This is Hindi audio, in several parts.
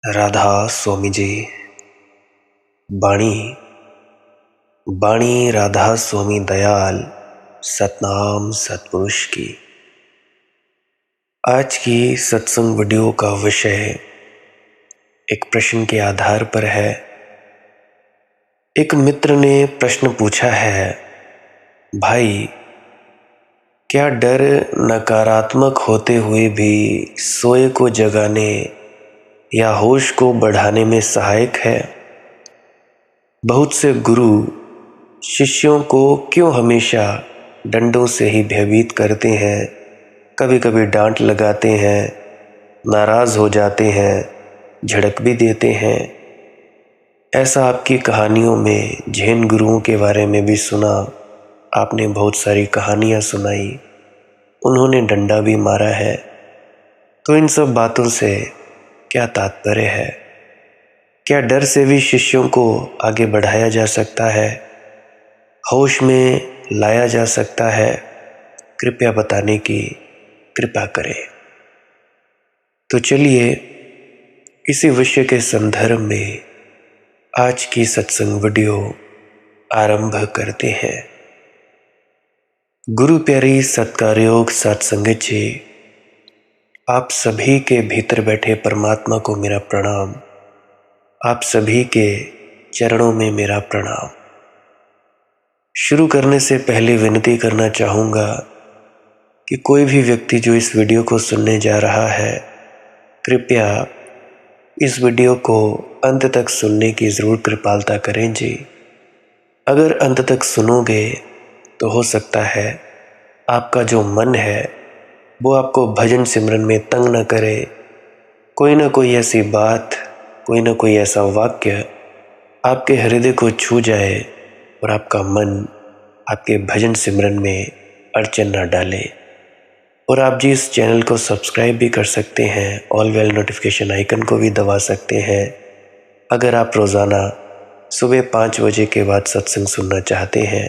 राधा स्वामी जी। बाणी बाणी राधा स्वामी दयाल सतनाम सतपुरुष की। आज की सत्संग वीडियो का विषय एक प्रश्न के आधार पर है। एक मित्र ने प्रश्न पूछा है, भाई क्या डर नकारात्मक होते हुए भी सोए को जगाने या होश को बढ़ाने में सहायक है? बहुत से गुरु शिष्यों को क्यों हमेशा डंडों से ही भयभीत करते हैं? कभी कभी डांट लगाते हैं, नाराज हो जाते हैं, झड़क भी देते हैं। ऐसा आपकी कहानियों में जैन गुरुओं के बारे में भी सुना। आपने बहुत सारी कहानियां सुनाई, उन्होंने डंडा भी मारा है। तो इन सब बातों से क्या तात्पर्य है? क्या डर से भी शिष्यों को आगे बढ़ाया जा सकता है, होश में लाया जा सकता है? कृपया बताने की कृपा करें। तो चलिए इसी विषय के संदर्भ में आज की सत्संग वीडियो आरंभ करते हैं। गुरु प्यारी सत्कारयोग सत्संगत जी, आप सभी के भीतर बैठे परमात्मा को मेरा प्रणाम। आप सभी के चरणों में मेरा प्रणाम। शुरू करने से पहले विनती करना चाहूँगा कि कोई भी व्यक्ति जो इस वीडियो को सुनने जा रहा है, कृपया इस वीडियो को अंत तक सुनने की ज़रूर कृपालता करें जी। अगर अंत तक सुनोगे तो हो सकता है आपका जो मन है वो आपको भजन सिमरन में तंग न करे। कोई ना कोई ऐसी बात, कोई ना कोई ऐसा वाक्य आपके हृदय को छू जाए और आपका मन आपके भजन सिमरन में अड़चन न डाले। और आप जी इस चैनल को सब्सक्राइब भी कर सकते हैं, ऑल बेल नोटिफिकेशन आइकन को भी दबा सकते हैं अगर आप रोज़ाना सुबह 5 बजे के बाद सत्संग सुनना चाहते हैं,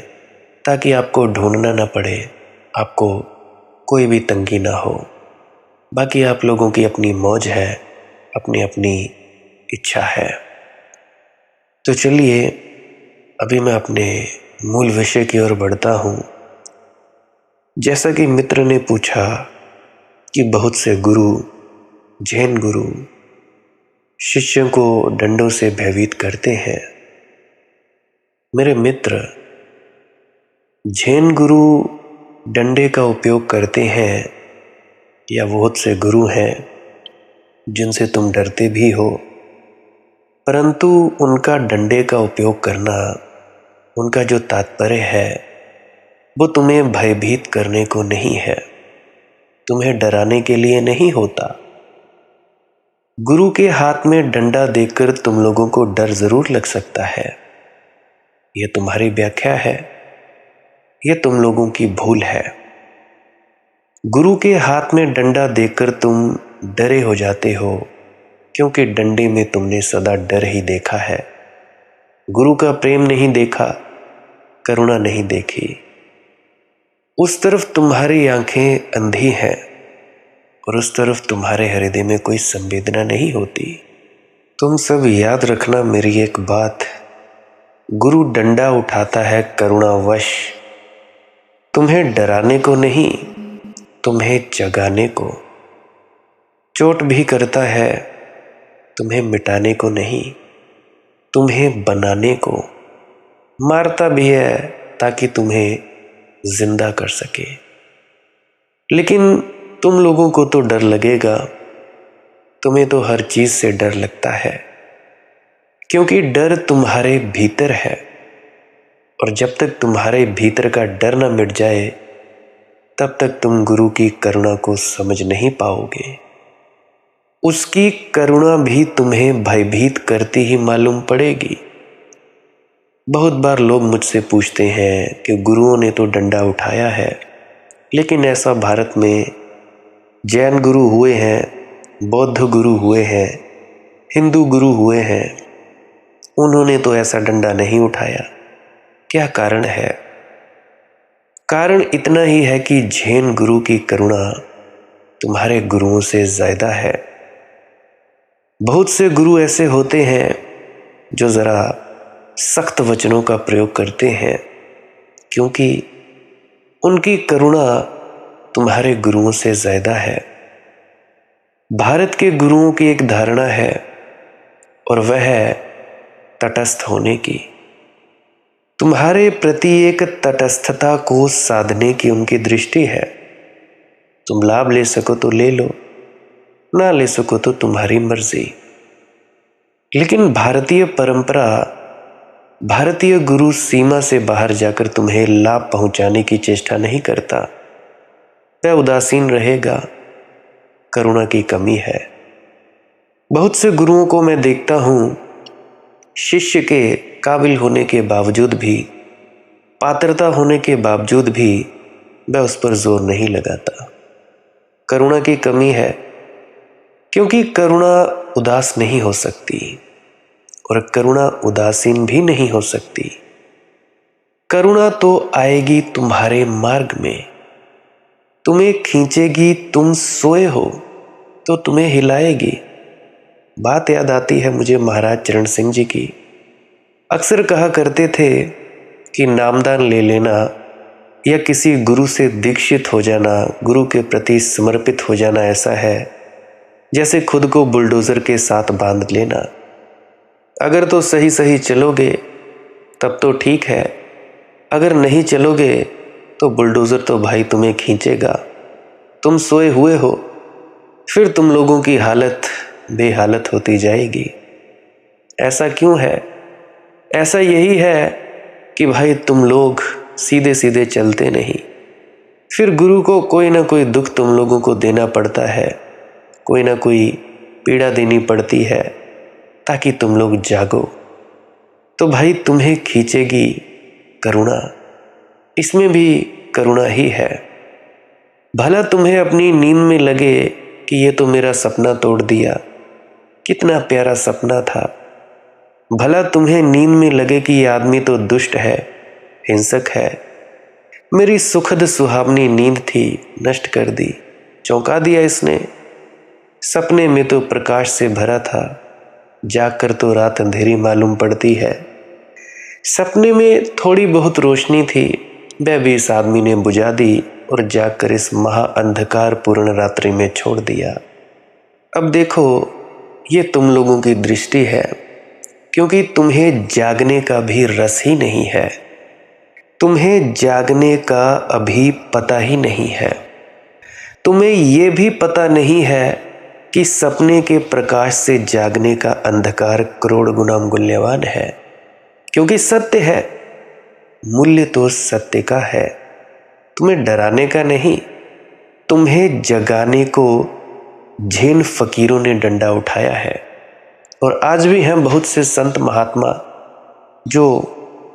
ताकि आपको ढूंढना ना पड़े, आपको कोई भी तंगी ना हो। बाकी आप लोगों की अपनी मौज है, अपनी अपनी इच्छा है। तो चलिए अभी मैं अपने मूल विषय की ओर बढ़ता हूँ। जैसा कि मित्र ने पूछा कि बहुत से गुरु, जैन गुरु शिष्यों को डंडों से भयभीत करते हैं। मेरे मित्र, जैन गुरु डंडे का उपयोग करते हैं या बहुत से गुरु हैं जिनसे तुम डरते भी हो, परंतु उनका डंडे का उपयोग करना, उनका जो तात्पर्य है वो तुम्हें भयभीत करने को नहीं है, तुम्हें डराने के लिए नहीं होता। गुरु के हाथ में डंडा देखकर तुम लोगों को डर जरूर लग सकता है। यह तुम्हारी व्याख्या है, यह तुम लोगों की भूल है। गुरु के हाथ में डंडा देखकर तुम डरे हो जाते हो, क्योंकि डंडे में तुमने सदा डर ही देखा है। गुरु का प्रेम नहीं देखा, करुणा नहीं देखी। उस तरफ तुम्हारी आंखें अंधी हैं और उस तरफ तुम्हारे हृदय में कोई संवेदना नहीं होती। तुम सब याद रखना मेरी एक बात, गुरु डंडा उठाता है करुणावश, तुम्हें डराने को नहीं, तुम्हें जगाने को। चोट भी करता है तुम्हें मिटाने को नहीं, तुम्हें बनाने को। मारता भी है ताकि तुम्हें जिंदा कर सके। लेकिन तुम लोगों को तो डर लगेगा, तुम्हें तो हर चीज से डर लगता है, क्योंकि डर तुम्हारे भीतर है। और जब तक तुम्हारे भीतर का डर न मिट जाए, तब तक तुम गुरु की करुणा को समझ नहीं पाओगे। उसकी करुणा भी तुम्हें भयभीत करती ही मालूम पड़ेगी। बहुत बार लोग मुझसे पूछते हैं कि गुरुओं ने तो डंडा उठाया है, लेकिन ऐसा भारत में जैन गुरु हुए हैं, बौद्ध गुरु हुए हैं, हिंदू गुरु हुए हैं, उन्होंने तो ऐसा डंडा नहीं उठाया। क्या कारण है? कारण इतना ही है कि जैन गुरु की करुणा तुम्हारे गुरुओं से ज्यादा है। बहुत से गुरु ऐसे होते हैं जो ज़रा सख्त वचनों का प्रयोग करते हैं, क्योंकि उनकी करुणा तुम्हारे गुरुओं से ज़्यादा है। भारत के गुरुओं की एक धारणा है और वह है तटस्थ होने की। तुम्हारे प्रति एक तटस्थता को साधने की उनकी दृष्टि है। तुम लाभ ले सको तो ले लो, ना ले सको तो तुम्हारी मर्जी। लेकिन भारतीय परंपरा, भारतीय गुरु सीमा से बाहर जाकर तुम्हें लाभ पहुंचाने की चेष्टा नहीं करता। वह उदासीन रहेगा। करुणा की कमी है। बहुत से गुरुओं को मैं देखता हूं, शिष्य के काबिल होने के बावजूद भी, पात्रता होने के बावजूद भी वह उस पर जोर नहीं लगाता। करुणा की कमी है, क्योंकि करुणा उदास नहीं हो सकती और करुणा उदासीन भी नहीं हो सकती। करुणा तो आएगी तुम्हारे मार्ग में, तुम्हें खींचेगी। तुम सोए हो तो तुम्हें हिलाएगी। बात याद आती है मुझे महाराज चरण सिंह जी की। अक्सर कहा करते थे कि नामदान ले लेना या किसी गुरु से दीक्षित हो जाना, गुरु के प्रति समर्पित हो जाना, ऐसा है जैसे खुद को बुलडोज़र के साथ बांध लेना। अगर तो सही सही चलोगे तब तो ठीक है, अगर नहीं चलोगे तो बुलडोज़र तो भाई तुम्हें खींचेगा। तुम सोए हुए हो, फिर तुम लोगों की हालत बेहालत होती जाएगी। ऐसा क्यों है? ऐसा यही है कि भाई तुम लोग सीधे सीधे चलते नहीं। फिर गुरु को कोई ना कोई दुख तुम लोगों को देना पड़ता है, कोई ना कोई पीड़ा देनी पड़ती है ताकि तुम लोग जागो। तो भाई तुम्हें खींचेगी करुणा, इसमें भी करुणा ही है। भला तुम्हें अपनी नींद में लगे कि ये तो मेरा सपना तोड़ दिया, कितना प्यारा सपना था। भला तुम्हें नींद में लगे कि ये आदमी तो दुष्ट है, हिंसक है, मेरी सुखद सुहावनी नींद थी, नष्ट कर दी, चौंका दिया इसने। सपने में तो प्रकाश से भरा था, जागकर तो रात अंधेरी मालूम पड़ती है। सपने में थोड़ी बहुत रोशनी थी, वह भी इस आदमी ने बुझा दी और जागकर इस महा अंधकार पूर्ण रात्रि में छोड़ दिया। अब देखो, ये तुम लोगों की दृष्टि है, क्योंकि तुम्हें जागने का भी रस ही नहीं है, तुम्हें जागने का अभी पता ही नहीं है। तुम्हें यह भी पता नहीं है कि सपने के प्रकाश से जागने का अंधकार करोड़ गुना मूल्यवान है, क्योंकि सत्य है, मूल्य तो सत्य का है। तुम्हें डराने का नहीं, तुम्हें जगाने को जैन फकीरों ने डंडा उठाया है। और आज भी हैं बहुत से संत महात्मा जो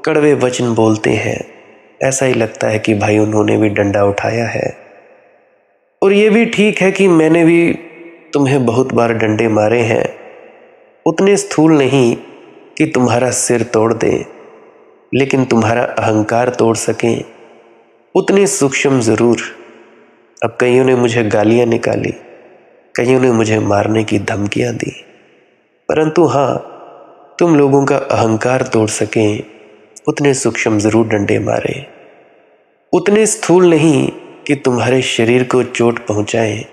कड़वे वचन बोलते हैं। ऐसा ही लगता है कि भाई उन्होंने भी डंडा उठाया है। और ये भी ठीक है कि मैंने भी तुम्हें बहुत बार डंडे मारे हैं, उतने स्थूल नहीं कि तुम्हारा सिर तोड़ दें, लेकिन तुम्हारा अहंकार तोड़ सकें, उतने सूक्ष्म ज़रूर। अब कईयों ने मुझे गालियाँ निकाली, कईयों ने मुझे मारने की धमकियाँ दी, परंतु हाँ, तुम लोगों का अहंकार तोड़ सकें उतने सूक्ष्म ज़रूर डंडे मारे। उतने स्थूल नहीं कि तुम्हारे शरीर को चोट पहुँचाएं,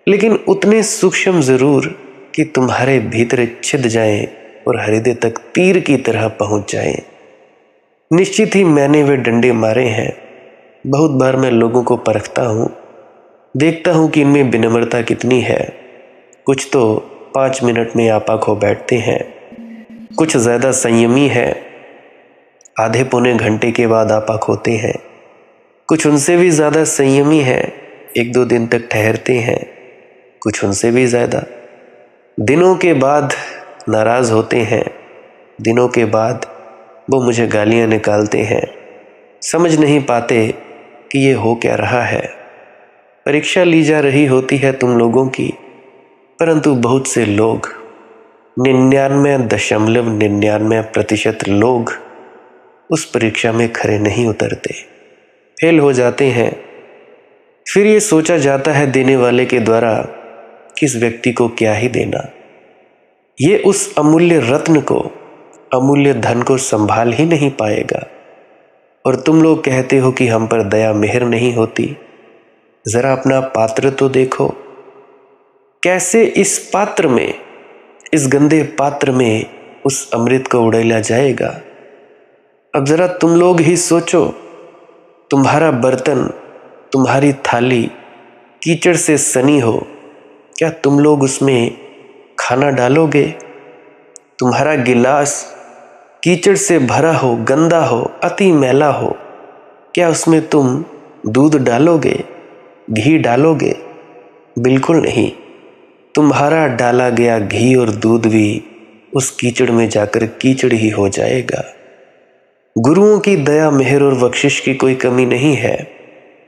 लेकिन उतने सूक्ष्म ज़रूर कि तुम्हारे भीतर छिद जाएं और हृदय तक तीर की तरह पहुँच जाएं। निश्चित ही मैंने वे डंडे मारे हैं। बहुत बार मैं लोगों को परखता हूँ, देखता हूँ कि इनमें विनम्रता कितनी है। कुछ तो 5 मिनट में आपा खो बैठते हैं, कुछ ज़्यादा संयमी है, आधे पौने घंटे के बाद आपा खोते हैं। कुछ उनसे भी ज़्यादा संयमी है, 1-2 दिन तक ठहरते हैं। कुछ उनसे भी ज़्यादा दिनों के बाद नाराज़ होते हैं, दिनों के बाद वो मुझे गालियाँ निकालते हैं। समझ नहीं पाते कि ये हो क्या रहा है। परीक्षा ली जा रही होती है तुम लोगों की, परंतु बहुत से लोग, 99.99% लोग उस परीक्षा में खरे नहीं उतरते, फेल हो जाते हैं। फिर ये सोचा जाता है देने वाले के द्वारा कि इस व्यक्ति को क्या ही देना, ये उस अमूल्य रत्न को, अमूल्य धन को संभाल ही नहीं पाएगा। और तुम लोग कहते हो कि हम पर दया मेहर नहीं होती। जरा अपना पात्र तो देखो, कैसे इस पात्र में, इस गंदे पात्र में उस अमृत को उड़ेला जाएगा। अब जरा तुम लोग ही सोचो, तुम्हारा बर्तन, तुम्हारी थाली कीचड़ से सनी हो, क्या तुम लोग उसमें खाना डालोगे? तुम्हारा गिलास कीचड़ से भरा हो, गंदा हो, अति मैला हो, क्या उसमें तुम दूध डालोगे, घी डालोगे? बिल्कुल नहीं। तुम्हारा डाला गया घी और दूध भी उस कीचड़ में जाकर कीचड़ ही हो जाएगा। गुरुओं की दया, मेहर और बख्शिश की कोई कमी नहीं है।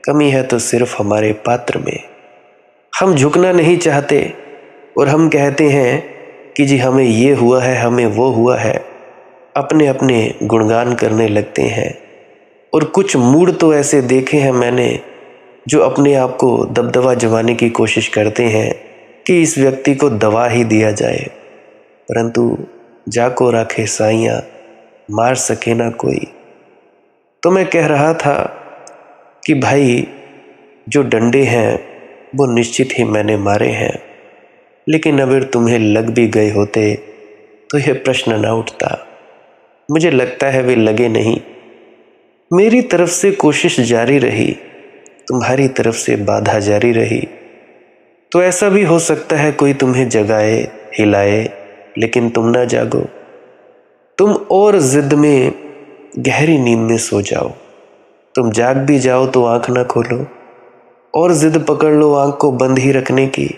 कमी है तो सिर्फ हमारे पात्र में। हम झुकना नहीं चाहते और हम कहते हैं कि जी हमें ये हुआ है, हमें वो हुआ है। अपने अपने गुणगान करने लगते हैं। और कुछ मूड तो ऐसे देखे हैं मैंने जो अपने आप को दबदबा जमाने की कोशिश करते हैं कि इस व्यक्ति को दबा ही दिया जाए, परंतु जाको राखे साइयाँ, मार सके ना कोई। तो मैं कह रहा था कि भाई जो डंडे हैं वो निश्चित ही मैंने मारे हैं, लेकिन अगर तुम्हें लग भी गए होते तो यह प्रश्न न उठता। मुझे लगता है वे लगे नहीं। मेरी तरफ से कोशिश जारी रही, तुम्हारी तरफ से बाधा जारी रही। तो ऐसा भी हो सकता है कोई तुम्हें जगाए, हिलाए, लेकिन तुम ना जागो। तुम और जिद में गहरी नींद में सो जाओ। तुम जाग भी जाओ तो आंख ना खोलो और जिद पकड़ लो आंख को बंद ही रखने की,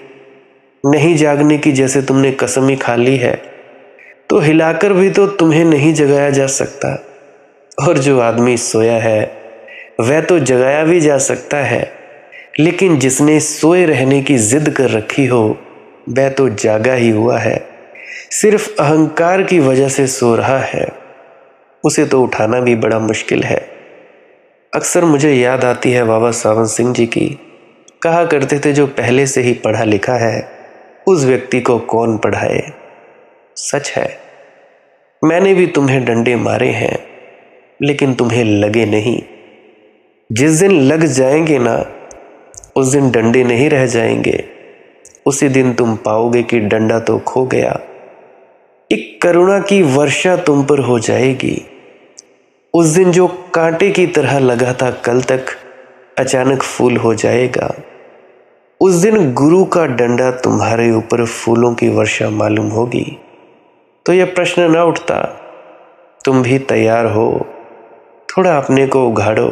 नहीं जागने की, जैसे तुमने कसम ही खा ली है। तो हिलाकर भी तो तुम्हें नहीं जगाया जा सकता। और जो आदमी सोया है वह तो जगाया भी जा सकता है, लेकिन जिसने सोए रहने की जिद कर रखी हो वह तो जागा ही हुआ है, सिर्फ अहंकार की वजह से सो रहा है। उसे तो उठाना भी बड़ा मुश्किल है। अक्सर मुझे याद आती है बाबा सावन सिंह जी की। कहा करते थे जो पहले से ही पढ़ा लिखा है उस व्यक्ति को कौन पढ़ाए। सच है, मैंने भी तुम्हें डंडे मारे हैं, लेकिन तुम्हें लगे नहीं। जिस दिन लग जाएंगे ना, उस दिन डंडे नहीं रह जाएंगे। उसी दिन तुम पाओगे कि डंडा तो खो गया। एक करुणा की वर्षा तुम पर हो जाएगी। उस दिन जो कांटे की तरह लगा था कल तक, अचानक फूल हो जाएगा। उस दिन गुरु का डंडा तुम्हारे ऊपर फूलों की वर्षा मालूम होगी। तो यह प्रश्न न उठता, तुम भी तैयार हो, थोड़ा अपने को उघाड़ो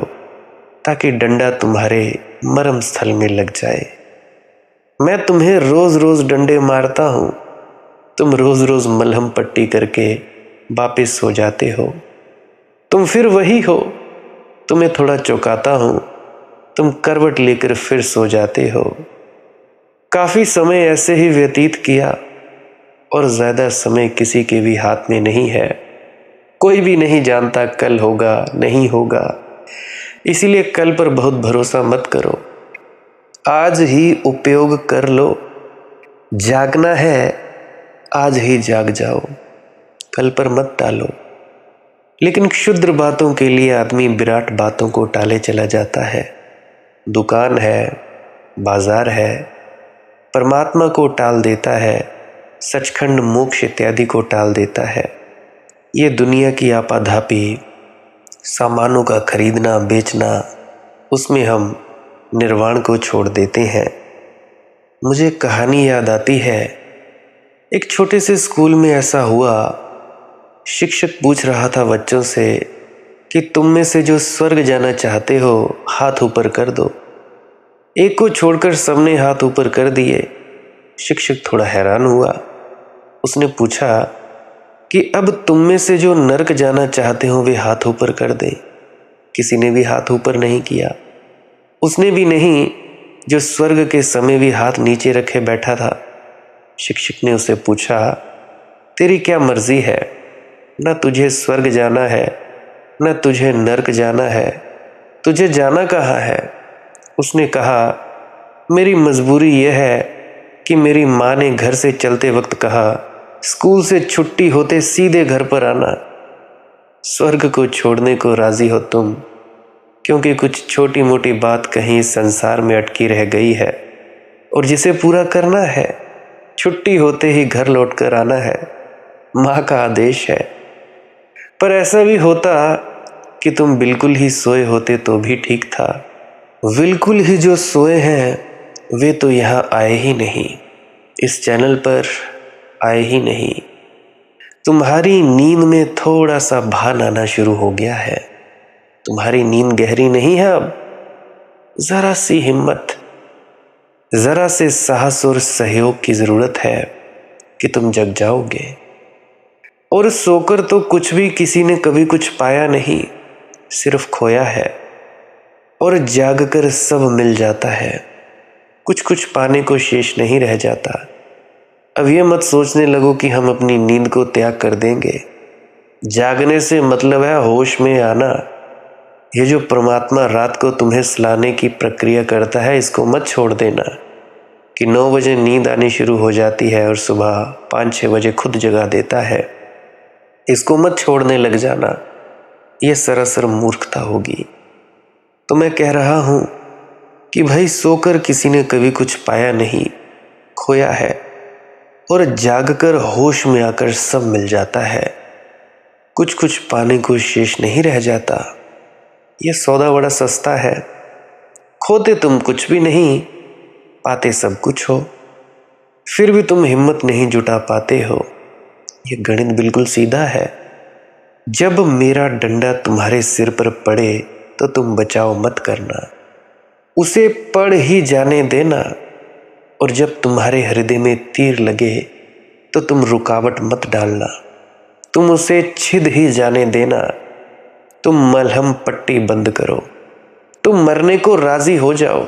ताकि डंडा तुम्हारे मरम स्थल में लग जाए। मैं तुम्हें रोज रोज डंडे मारता हूं, तुम रोज रोज मलहम पट्टी करके वापिस हो जाते हो। तुम फिर वही हो, तुम्हें थोड़ा चौंकाता हूं, तुम करवट लेकर फिर सो जाते हो। काफी समय ऐसे ही व्यतीत किया और ज्यादा समय किसी के भी हाथ में नहीं है। कोई भी नहीं जानता कल होगा नहीं होगा, इसीलिए कल पर बहुत भरोसा मत करो। आज ही उपयोग कर लो। जागना है, आज ही जाग जाओ, कल पर मत टालो। लेकिन क्षुद्र बातों के लिए आदमी विराट बातों को टाले चला जाता है। दुकान है, बाजार है, परमात्मा को टाल देता है, सचखंड मोक्ष इत्यादि को टाल देता है। ये दुनिया की आपाधापी, सामानों का खरीदना बेचना, उसमें हम निर्वाण को छोड़ देते हैं। मुझे कहानी याद आती है, एक छोटे से स्कूल में ऐसा हुआ। शिक्षक पूछ रहा था बच्चों से कि तुम में से जो स्वर्ग जाना चाहते हो हाथ ऊपर कर दो। एक को छोड़कर सबने हाथ ऊपर कर दिए। शिक्षक थोड़ा हैरान हुआ। उसने पूछा कि अब तुम में से जो नरक जाना चाहते हो वे हाथ ऊपर कर दें। किसी ने भी हाथ ऊपर नहीं किया। उसने भी नहीं जो स्वर्ग के समय भी हाथ नीचे रखे बैठा था। शिक्षक ने उसे पूछा, तेरी क्या मर्जी है? न तुझे स्वर्ग जाना है न तुझे नरक जाना है, तुझे जाना कहाँ है? उसने कहा, मेरी मजबूरी यह है कि मेरी माँ ने घर से चलते वक्त कहा स्कूल से छुट्टी होते सीधे घर पर आना। स्वर्ग को छोड़ने को राजी हो तुम, क्योंकि कुछ छोटी मोटी बात कहीं इस संसार में अटकी रह गई है और जिसे पूरा करना है। छुट्टी होते ही घर लौटकर आना है, माँ का आदेश है। पर ऐसा भी होता कि तुम बिल्कुल ही सोए होते तो भी ठीक था। बिल्कुल ही जो सोए हैं वे तो यहाँ आए ही नहीं, इस चैनल पर आए ही नहीं। तुम्हारी नींद में थोड़ा सा भान आना शुरू हो गया है। तुम्हारी नींद गहरी नहीं है अब। जरा सी हिम्मत, जरा से साहस और सहयोग की जरूरत है कि तुम जग जाओगे। और सोकर तो कुछ भी किसी ने कभी कुछ पाया नहीं, सिर्फ खोया है। और जागकर सब मिल जाता है, कुछ कुछ पाने को शेष नहीं रह जाता। अब ये मत सोचने लगो कि हम अपनी नींद को त्याग कर देंगे। जागने से मतलब है होश में आना। ये जो परमात्मा रात को तुम्हें सुलाने की प्रक्रिया करता है, इसको मत छोड़ देना कि 9 बजे नींद आनी शुरू हो जाती है और सुबह 5-6 बजे खुद जगा देता है। इसको मत छोड़ने लग जाना, यह सरासर मूर्खता होगी। तो मैं कह रहा हूं कि भाई सोकर किसी ने कभी कुछ पाया नहीं, खोया है। और जागकर होश में आकर सब मिल जाता है, कुछ कुछ पाने को शेष नहीं रह जाता। यह सौदा बड़ा सस्ता है। खोते तुम कुछ भी नहीं, पाते सब कुछ हो। फिर भी तुम हिम्मत नहीं जुटा पाते हो। यह गणित बिल्कुल सीधा है। जब मेरा डंडा तुम्हारे सिर पर पड़े तो तुम बचाव मत करना, उसे पड़ ही जाने देना। और जब तुम्हारे हृदय में तीर लगे तो तुम रुकावट मत डालना, तुम उसे छिद ही जाने देना। तुम मलहम पट्टी बंद करो, तुम मरने को राजी हो जाओ,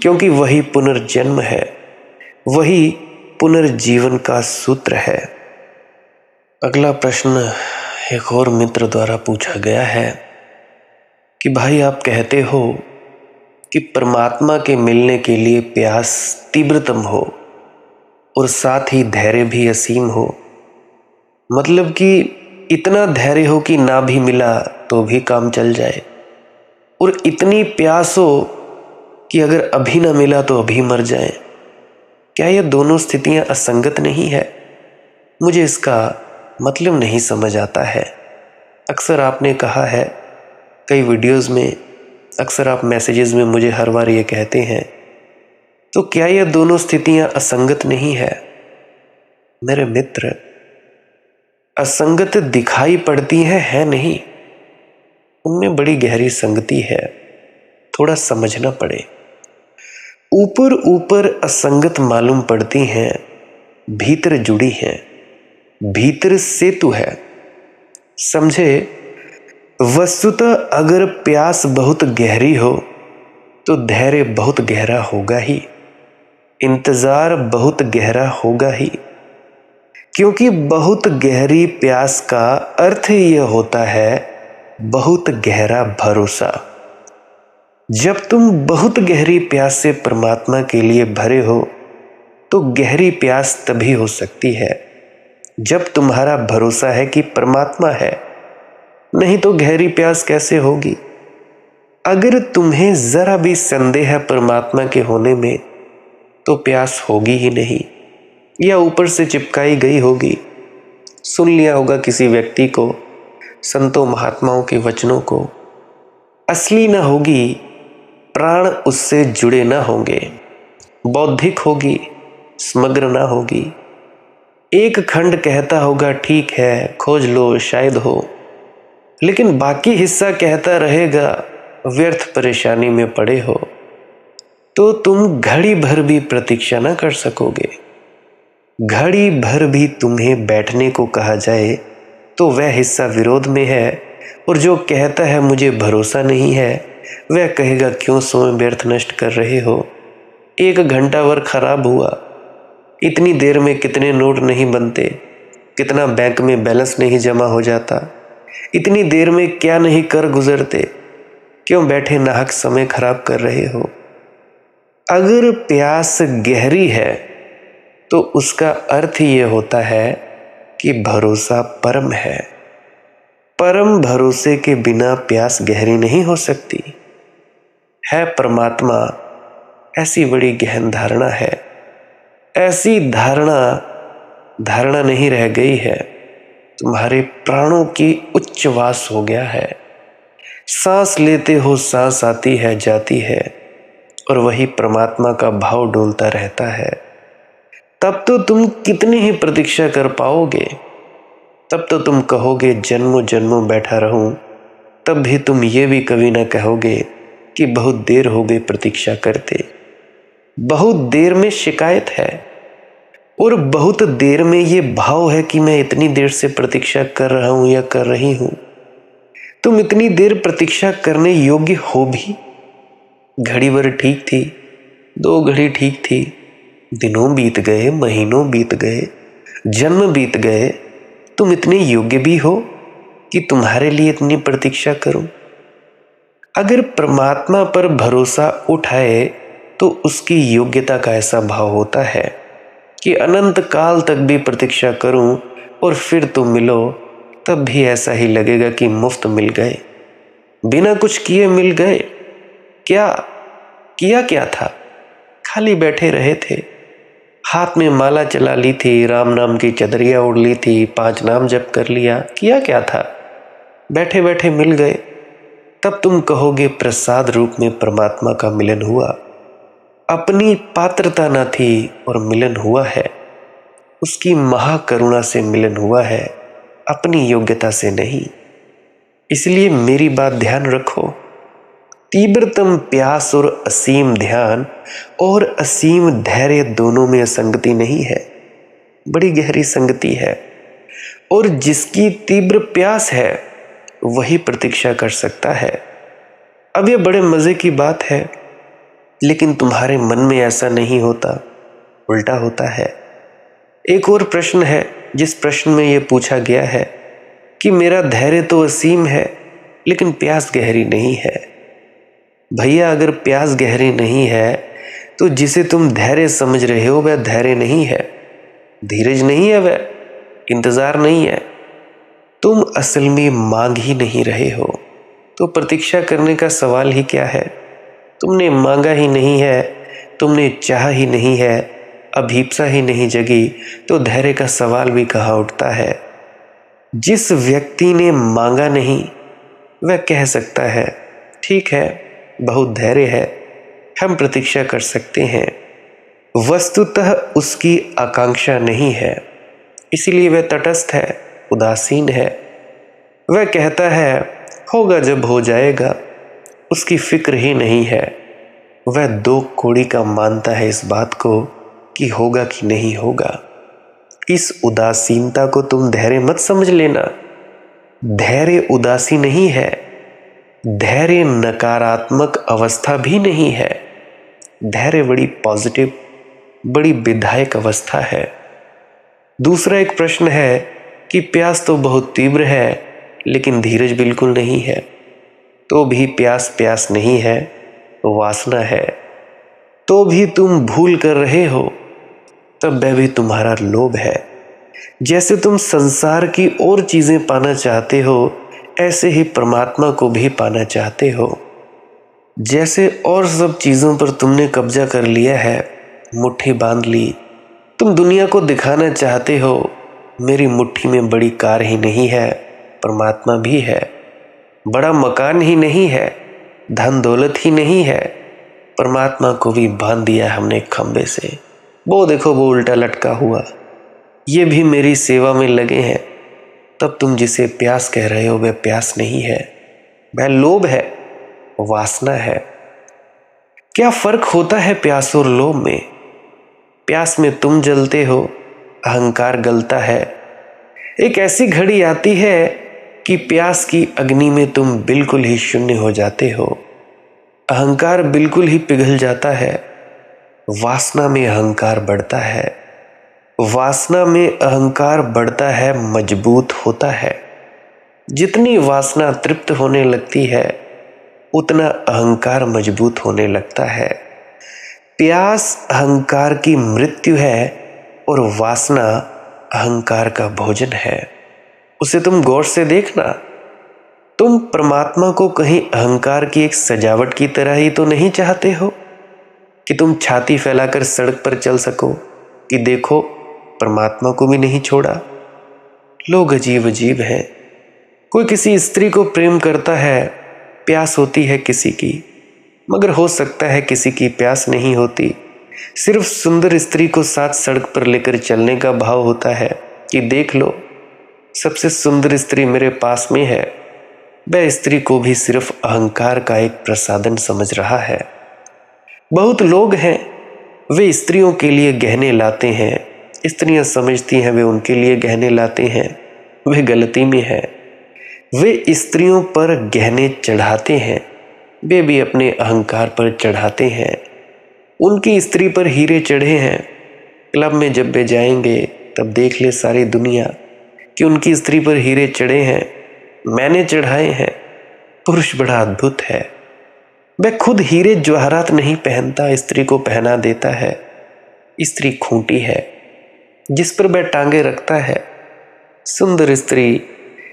क्योंकि वही पुनर्जन्म है, वही पुनर्जीवन का सूत्र है। अगला प्रश्न एक और मित्र द्वारा पूछा गया है कि भाई आप कहते हो कि परमात्मा के मिलने के लिए प्यास तीव्रतम हो और साथ ही धैर्य भी असीम हो। मतलब कि इतना धैर्य हो कि ना भी मिला तो भी काम चल जाए, और इतनी प्यास हो कि अगर अभी ना मिला तो अभी मर जाए। क्या यह दोनों स्थितियां असंगत नहीं है? मुझे इसका मतलब नहीं समझ आता है। अक्सर आपने कहा है कई वीडियोस में, अक्सर आप मैसेजेस में मुझे हर बार ये कहते हैं, तो क्या यह दोनों स्थितियां असंगत नहीं है? मेरे मित्र, असंगत दिखाई पड़ती है नहीं, उनमें बड़ी गहरी संगति है, थोड़ा समझना पड़े। ऊपर ऊपर असंगत मालूम पड़ती हैं, भीतर जुड़ी हैं, भीतर सेतु है। समझे? वस्तुतः अगर प्यास बहुत गहरी हो तो धैर्य बहुत गहरा होगा ही, इंतजार बहुत गहरा होगा ही, क्योंकि बहुत गहरी प्यास का अर्थ यह होता है बहुत गहरा भरोसा। जब तुम बहुत गहरी प्यास से परमात्मा के लिए भरे हो तो गहरी प्यास तभी हो सकती है जब तुम्हारा भरोसा है कि परमात्मा है, नहीं तो गहरी प्यास कैसे होगी? अगर तुम्हें जरा भी संदेह है परमात्मा के होने में तो प्यास होगी ही नहीं, या ऊपर से चिपकाई गई होगी। सुन लिया होगा किसी व्यक्ति को, संतों महात्माओं के वचनों को, असली ना होगी, प्राण उससे जुड़े ना होंगे, बौद्धिक होगी, समग्र ना होगी। एक खंड कहता होगा ठीक है, खोज लो शायद हो, लेकिन बाकी हिस्सा कहता रहेगा व्यर्थ परेशानी में पड़े हो। तो तुम घड़ी भर भी प्रतीक्षा ना कर सकोगे। घड़ी भर भी तुम्हें बैठने को कहा जाए तो वह हिस्सा विरोध में है, और जो कहता है मुझे भरोसा नहीं है वह कहेगा क्यों समय व्यर्थ नष्ट कर रहे हो। 1 घंटा वर खराब हुआ, इतनी देर में कितने नोट नहीं बनते, कितना बैंक में बैलेंस नहीं जमा हो जाता, इतनी देर में क्या नहीं कर गुजरते, क्यों बैठे नाहक समय खराब कर रहे हो। अगर प्यास गहरी है तो उसका अर्थ ये होता है कि भरोसा परम है। परम भरोसे के बिना प्यास गहरी नहीं हो सकती। है परमात्मा, ऐसी बड़ी गहन धारणा है। ऐसी धारणा नहीं रह गई है, तुम्हारे प्राणों की उच्चवास हो गया है। सांस लेते हो, सांस आती है जाती है, और वही परमात्मा का भाव डोलता रहता है। तब तो तुम कितनी ही प्रतीक्षा कर पाओगे। तब तो तुम कहोगे जन्मों जन्मों बैठा रहूं। तब भी तुम ये भी कभी ना कहोगे कि बहुत देर हो गई प्रतीक्षा करते। बहुत देर में शिकायत है, और बहुत देर में ये भाव है कि मैं इतनी देर से प्रतीक्षा कर रहा हूं या कर रही हूं। तुम इतनी देर प्रतीक्षा करने योग्य हो भी? घड़ी भर ठीक थी, 2 घड़ी ठीक थी, दिनों बीत गए, महीनों बीत गए, जन्म बीत गए। तुम इतने योग्य भी हो कि तुम्हारे लिए इतनी प्रतीक्षा करूं? अगर परमात्मा पर भरोसा उठाए तो उसकी योग्यता का ऐसा भाव होता है कि अनंत काल तक भी प्रतीक्षा करूं और फिर तुम मिलो, तब भी ऐसा ही लगेगा कि मुफ्त मिल गए, बिना कुछ किए मिल गए। क्या किया क्या था? खाली बैठे रहे थे, हाथ में माला चला ली थी, राम नाम की चदरिया ओढ़ ली थी, 5 नाम जप कर लिया। किया क्या था? बैठे बैठे मिल गए। तब तुम कहोगे प्रसाद रूप में परमात्मा का मिलन हुआ। अपनी पात्रता न थी और मिलन हुआ है, उसकी महाकरुणा से मिलन हुआ है, अपनी योग्यता से नहीं। इसलिए मेरी बात ध्यान रखो। तीव्रतम प्यास और असीम ध्यान और असीम धैर्य दोनों में असंगति नहीं है, बड़ी गहरी संगति है। और जिसकी तीव्र प्यास है वही प्रतीक्षा कर सकता है। अब यह बड़े मजे की बात है, लेकिन तुम्हारे मन में ऐसा नहीं होता, उल्टा होता है। एक और प्रश्न है जिस प्रश्न में यह पूछा गया है कि मेरा धैर्य तो असीम है लेकिन प्यास गहरी नहीं है। भैया, अगर प्यास गहरी नहीं है तो जिसे तुम धैर्य समझ रहे हो वह धैर्य नहीं है, धीरज नहीं है, वह इंतजार नहीं है। तुम असल में मांग ही नहीं रहे हो, तो प्रतीक्षा करने का सवाल ही क्या है। तुमने मांगा ही नहीं है, तुमने चाहा ही नहीं है, अभीप्सा ही नहीं जगी, तो धैर्य का सवाल भी कहाँ उठता है। जिस व्यक्ति ने मांगा नहीं वह कह सकता है ठीक है, बहुत धैर्य है, हम प्रतीक्षा कर सकते हैं। वस्तुतः उसकी आकांक्षा नहीं है, इसलिए वह तटस्थ है, उदासीन है। वह कहता है होगा जब हो जाएगा, उसकी फिक्र ही नहीं है। वह 2 कौड़ी का मानता है इस बात को कि होगा कि नहीं होगा। इस उदासीनता को तुम धैर्य मत समझ लेना। धैर्य उदासी नहीं है, धैर्य नकारात्मक अवस्था भी नहीं है। धैर्य बड़ी पॉजिटिव, बड़ी विधायक अवस्था है। दूसरा एक प्रश्न है कि प्यास तो बहुत तीव्र है लेकिन धीरज बिल्कुल नहीं है। तो भी प्यास नहीं है, वासना है। तो भी तुम भूल कर रहे हो, तब वह भी तुम्हारा लोभ है। जैसे तुम संसार की और चीजें पाना चाहते हो, ऐसे ही परमात्मा को भी पाना चाहते हो। जैसे और सब चीजों पर तुमने कब्जा कर लिया है, मुट्ठी बांध ली, तुम दुनिया को दिखाना चाहते हो मेरी मुट्ठी में बड़ी कार ही नहीं है, परमात्मा भी है। बड़ा मकान ही नहीं है, धन दौलत ही नहीं है, परमात्मा को भी बांध दिया हमने खंबे से। वो देखो वो उल्टा लटका हुआ, ये भी मेरी सेवा में लगे हैं। तब तुम जिसे प्यास कह रहे हो वह प्यास नहीं है, वह लोभ है, वासना है। क्या फर्क होता है प्यास और लोभ में? प्यास में तुम जलते हो, अहंकार गलता है। एक ऐसी घड़ी आती है कि प्यास की अग्नि में तुम बिल्कुल ही शून्य हो जाते हो, अहंकार बिल्कुल ही पिघल जाता है। वासना में अहंकार बढ़ता है, वासना में अहंकार बढ़ता है, मजबूत होता है। जितनी वासना तृप्त होने लगती है उतना अहंकार मजबूत होने लगता है। प्यास अहंकार की मृत्यु है और वासना अहंकार का भोजन है, उसे तुम गौर से देखना। तुम परमात्मा को कहीं अहंकार की एक सजावट की तरह ही तो नहीं चाहते हो कि तुम छाती फैलाकर सड़क पर चल सको कि देखो परमात्मा को भी नहीं छोड़ा। लोग अजीब अजीब हैं। कोई किसी स्त्री को प्रेम करता है, प्यास होती है किसी की, मगर हो सकता है किसी की प्यास नहीं होती, सिर्फ सुंदर स्त्री को साथ सड़क पर लेकर चलने का भाव होता है कि देख लो सबसे सुंदर स्त्री मेरे पास में है। वह स्त्री को भी सिर्फ अहंकार का एक प्रसाधन समझ रहा है। बहुत लोग हैं, वे स्त्रियों के लिए गहने लाते हैं, स्त्रियां समझती हैं वे उनके लिए गहने लाते हैं। वे गलती में है। वे स्त्रियों पर गहने चढ़ाते हैं, वे भी अपने अहंकार पर चढ़ाते हैं। उनकी स्त्री पर हीरे चढ़े हैं। क्लब में जब वे जाएंगे तब देख ले सारी दुनिया कि उनकी स्त्री पर हीरे चढ़े हैं, मैंने चढ़ाए हैं। पुरुष बड़ा अद्भुत है, वह खुद हीरे जवाहरात नहीं पहनता, स्त्री को पहना देता है। स्त्री खूंटी है जिस पर वह टांगे रखता है। सुंदर स्त्री,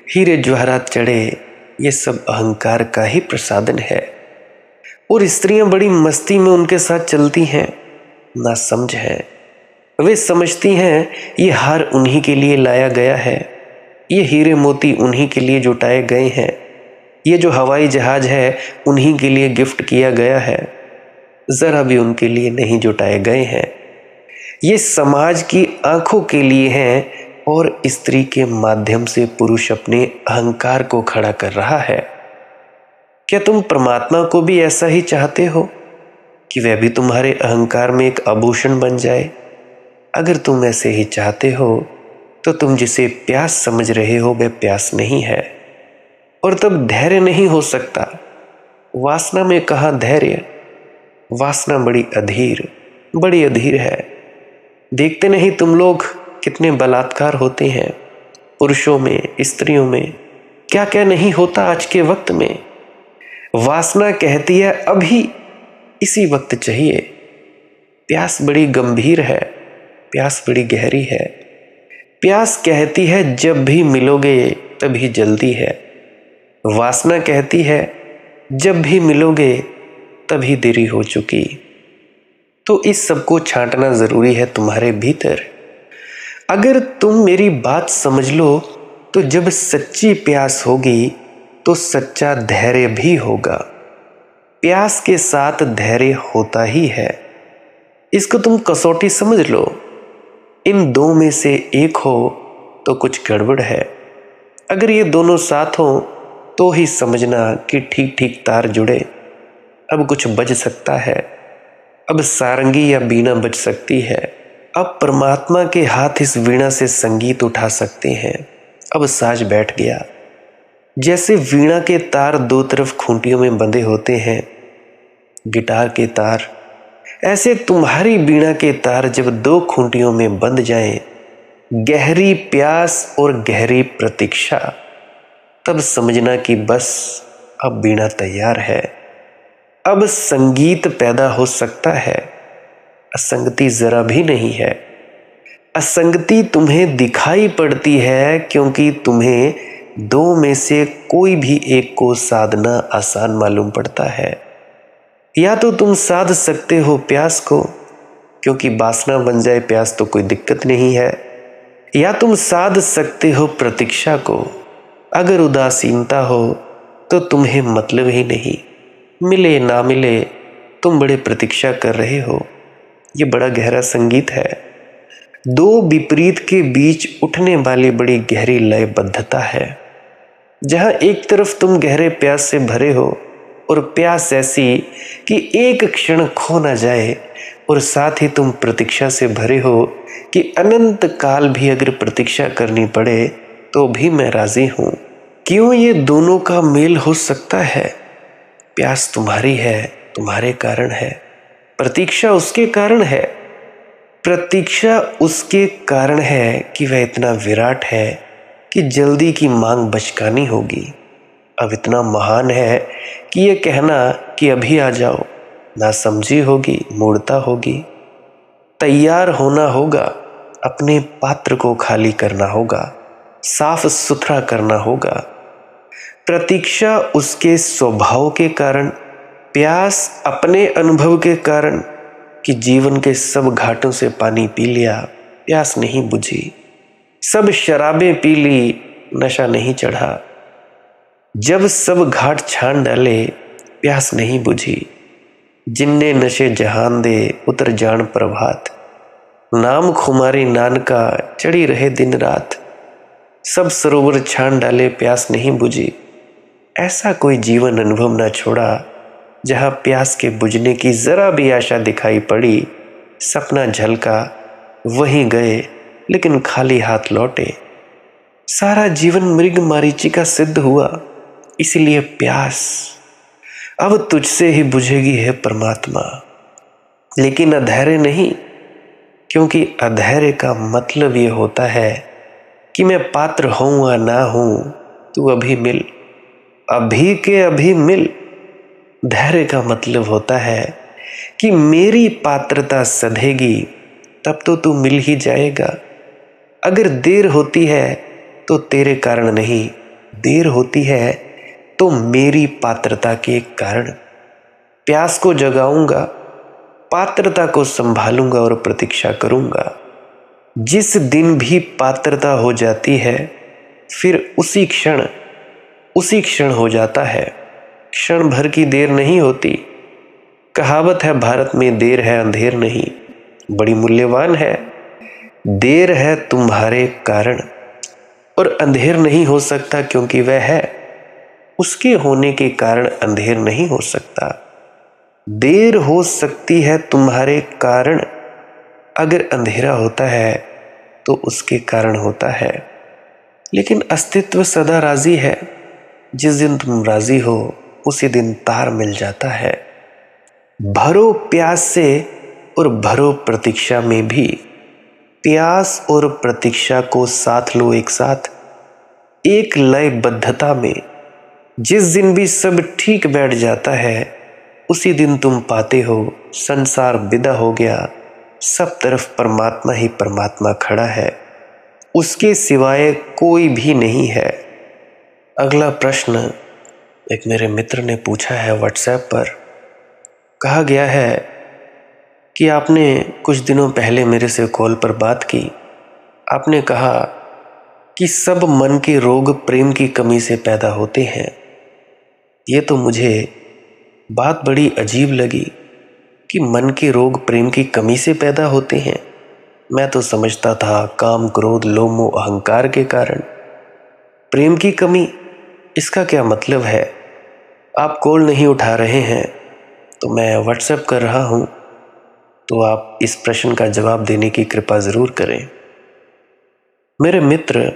हीरे जवाहरात चढ़े, ये सब अहंकार का ही प्रसाधन है। और स्त्रियां बड़ी मस्ती में उनके साथ चलती हैं, ना समझ है। वे समझती हैं ये हार उन्हीं के लिए लाया गया है, ये हीरे मोती उन्हीं के लिए जुटाए गए हैं, ये जो हवाई जहाज है उन्हीं के लिए गिफ्ट किया गया है, जरा भी उनके लिए नहीं जुटाए गए हैं। ये समाज की आंखों के लिए हैं और स्त्री के माध्यम से पुरुष अपने अहंकार को खड़ा कर रहा है। क्या तुम परमात्मा को भी ऐसा ही चाहते हो कि वह भी तुम्हारे अहंकार में एक आभूषण बन जाए? अगर तुम ऐसे ही चाहते हो तो तुम जिसे प्यास समझ रहे हो वह प्यास नहीं है, और तब धैर्य नहीं हो सकता। वासना में कहाँ धैर्य? वासना बड़ी अधीर है। देखते नहीं तुम लोग कितने बलात्कार होते हैं, पुरुषों में, स्त्रियों में, क्या क्या नहीं होता आज के वक्त में। वासना कहती है अभी इसी वक्त चाहिए। प्यास बड़ी गंभीर है, प्यास बड़ी गहरी है। प्यास कहती है जब भी मिलोगे तभी जल्दी है। वासना कहती है जब भी मिलोगे तभी देरी हो चुकी। तो इस सब को छांटना जरूरी है तुम्हारे भीतर। अगर तुम मेरी बात समझ लो तो जब सच्ची प्यास होगी तो सच्चा धैर्य भी होगा। प्यास के साथ धैर्य होता ही है। इसको तुम कसौटी समझ लो। इन दो में से एक हो तो कुछ गड़बड़ है। अगर ये दोनों साथ हो तो ही समझना कि ठीक ठीक तार जुड़े। अब कुछ बज सकता है, अब सारंगी या बीना बज सकती है। अब परमात्मा के हाथ इस वीणा से संगीत उठा सकते हैं। अब साज बैठ गया। जैसे वीणा के तार दो तरफ खूंटियों में बंधे होते हैं, गिटार के तार, ऐसे तुम्हारी वीणा के तार जब दो खूंटियों में बंध जाएं, गहरी प्यास और गहरी प्रतीक्षा, तब समझना कि बस अब वीणा तैयार है। अब संगीत पैदा हो सकता है। असंगति जरा भी नहीं है। असंगति तुम्हें दिखाई पड़ती है क्योंकि तुम्हें दो में से कोई भी एक को साधना आसान मालूम पड़ता है। या तो तुम साध सकते हो प्यास को, क्योंकि वासना बन जाए प्यास तो कोई दिक्कत नहीं है, या तुम साध सकते हो प्रतीक्षा को। अगर उदासीनता हो तो तुम्हें मतलब ही नहीं, मिले ना मिले तुम बड़े प्रतीक्षा कर रहे हो। ये बड़ा गहरा संगीत है। दो विपरीत के बीच उठने वाली बड़ी गहरी लयबद्धता है, जहां एक तरफ तुम गहरे प्यास से भरे हो और प्यास ऐसी कि एक क्षण खो ना जाए, और साथ ही तुम प्रतीक्षा से भरे हो कि अनंत काल भी अगर प्रतीक्षा करनी पड़े तो भी मैं राजी हूं। क्यों ये दोनों का मेल हो सकता है? प्यास तुम्हारी है, तुम्हारे कारण है। प्रतीक्षा उसके कारण है। प्रतीक्षा उसके कारण है कि वह इतना विराट है कि जल्दी की मांग बचकानी होगी। अब इतना महान है कि यह कहना कि अभी आ जाओ नासमझी होगी, मूर्खता होगी। तैयार होना होगा, अपने पात्र को खाली करना होगा, साफ सुथरा करना होगा। प्रतीक्षा उसके स्वभाव के कारण, प्यास अपने अनुभव के कारण कि जीवन के सब घाटों से पानी पी लिया, प्यास नहीं बुझी। सब शराबें पी ली, नशा नहीं चढ़ा। जब सब घाट छान डाले, प्यास नहीं बुझी। जिनने नशे जहान दे, उतर जान प्रभात। नाम खुमारी नानका, चढ़ी रहे दिन रात। सब सरोवर छान डाले, प्यास नहीं बुझी। ऐसा कोई जीवन अनुभव न छोड़ा जहां प्यास के बुझने की जरा भी आशा दिखाई पड़ी। सपना झलका, वहीं गए लेकिन खाली हाथ लौटे। सारा जीवन मृग मरीचिका सिद्ध हुआ, इसलिए प्यास अब तुझसे ही बुझेगी है परमात्मा। लेकिन अधैर्य नहीं, क्योंकि अधैर्य का मतलब ये होता है कि मैं पात्र हूं या ना हूं, तू अभी मिल, अभी के अभी मिल। धैर्य का मतलब होता है कि मेरी पात्रता सधेगी तब तो तू मिल ही जाएगा। अगर देर होती है तो तेरे कारण नहीं, देर होती है तो मेरी पात्रता के कारण। प्यास को जगाऊंगा, पात्रता को संभालूंगा और प्रतीक्षा करूंगा। जिस दिन भी पात्रता हो जाती है, फिर उसी क्षण हो जाता है। क्षण भर की देर नहीं होती। कहावत है भारत में, देर है अंधेर नहीं, बड़ी मूल्यवान है। देर है तुम्हारे कारण, और अंधेर नहीं हो सकता क्योंकि वह है। उसके होने के कारण अंधेर नहीं हो सकता। देर हो सकती है तुम्हारे कारण, अगर अंधेरा होता है तो उसके कारण होता है। लेकिन अस्तित्व सदा राजी है। जिस दिन तुम राजी हो, उसी दिन तार मिल जाता है। भरो प्यास से और भरो प्रतीक्षा में भी। प्यास और प्रतीक्षा को साथ लो एक साथ, एक लयबद्धता में। जिस दिन भी सब ठीक बैठ जाता है, उसी दिन तुम पाते हो संसार विदा हो गया, सब तरफ परमात्मा ही परमात्मा खड़ा है, उसके सिवाय कोई भी नहीं है। अगला प्रश्न एक मेरे मित्र ने पूछा है व्हाट्सएप पर। कहा गया है कि आपने कुछ दिनों पहले मेरे से कॉल पर बात की। आपने कहा कि सब मन के रोग प्रेम की कमी से पैदा होते हैं। ये तो मुझे बात बड़ी अजीब लगी कि मन के रोग प्रेम की कमी से पैदा होते हैं। मैं तो समझता था काम क्रोध लोभ मोह अहंकार के कारण। प्रेम की कमी, इसका क्या मतलब है? आप कॉल नहीं उठा रहे हैं तो मैं व्हाट्सएप कर रहा हूं, तो आप इस प्रश्न का जवाब देने की कृपा ज़रूर करें। मेरे मित्र,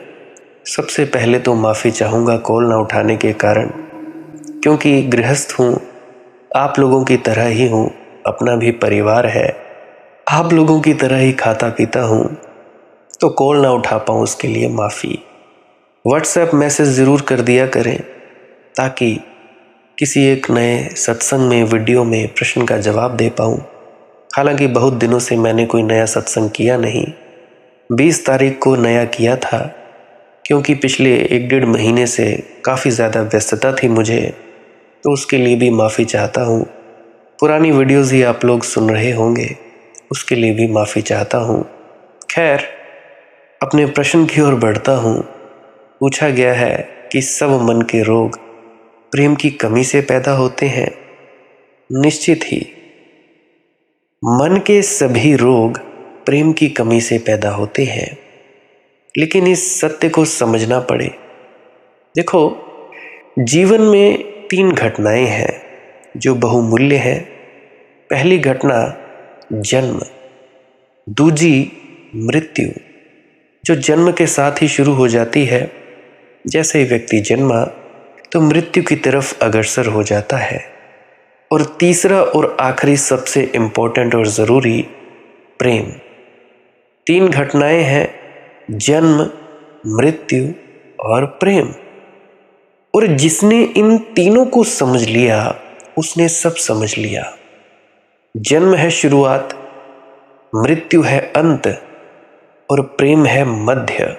सबसे पहले तो माफ़ी चाहूँगा कॉल ना उठाने के कारण, क्योंकि गृहस्थ हूँ, आप लोगों की तरह ही हूँ, अपना भी परिवार है, आप लोगों की तरह ही खाता पीता हूँ, तो कॉल ना उठा पाऊँ उसके लिए माफ़ी। व्हाट्सएप मैसेज ज़रूर कर दिया करें ताकि किसी एक नए सत्संग में वीडियो में प्रश्न का जवाब दे पाऊँ। हालांकि बहुत दिनों से मैंने कोई नया सत्संग किया नहीं। 20 तारीख को नया किया था, क्योंकि पिछले 1-1.5 महीने से काफ़ी ज़्यादा व्यस्तता थी मुझे, तो उसके लिए भी माफ़ी चाहता हूँ। पुरानी वीडियोज़ ही आप लोग सुन रहे होंगे, उसके लिए भी माफ़ी चाहता हूँ। खैर, अपने प्रश्न की ओर बढ़ता हूँ। पूछा गया है कि सब मन के रोग प्रेम की कमी से पैदा होते हैं। निश्चित ही मन के सभी रोग प्रेम की कमी से पैदा होते हैं, लेकिन इस सत्य को समझना पड़े। देखो, जीवन में 3 घटनाएं हैं जो बहुमूल्य हैं। पहली घटना जन्म, दूजी मृत्यु, जो जन्म के साथ ही शुरू हो जाती है। जैसे ही व्यक्ति जन्मा तो मृत्यु की तरफ अग्रसर हो जाता है। और तीसरा और आखिरी सबसे इम्पोर्टेंट और ज़रूरी, प्रेम। 3 घटनाएं हैं, जन्म, मृत्यु और प्रेम। और जिसने इन तीनों को समझ लिया, उसने सब समझ लिया। जन्म है शुरुआत, मृत्यु है अंत, और प्रेम है मध्य।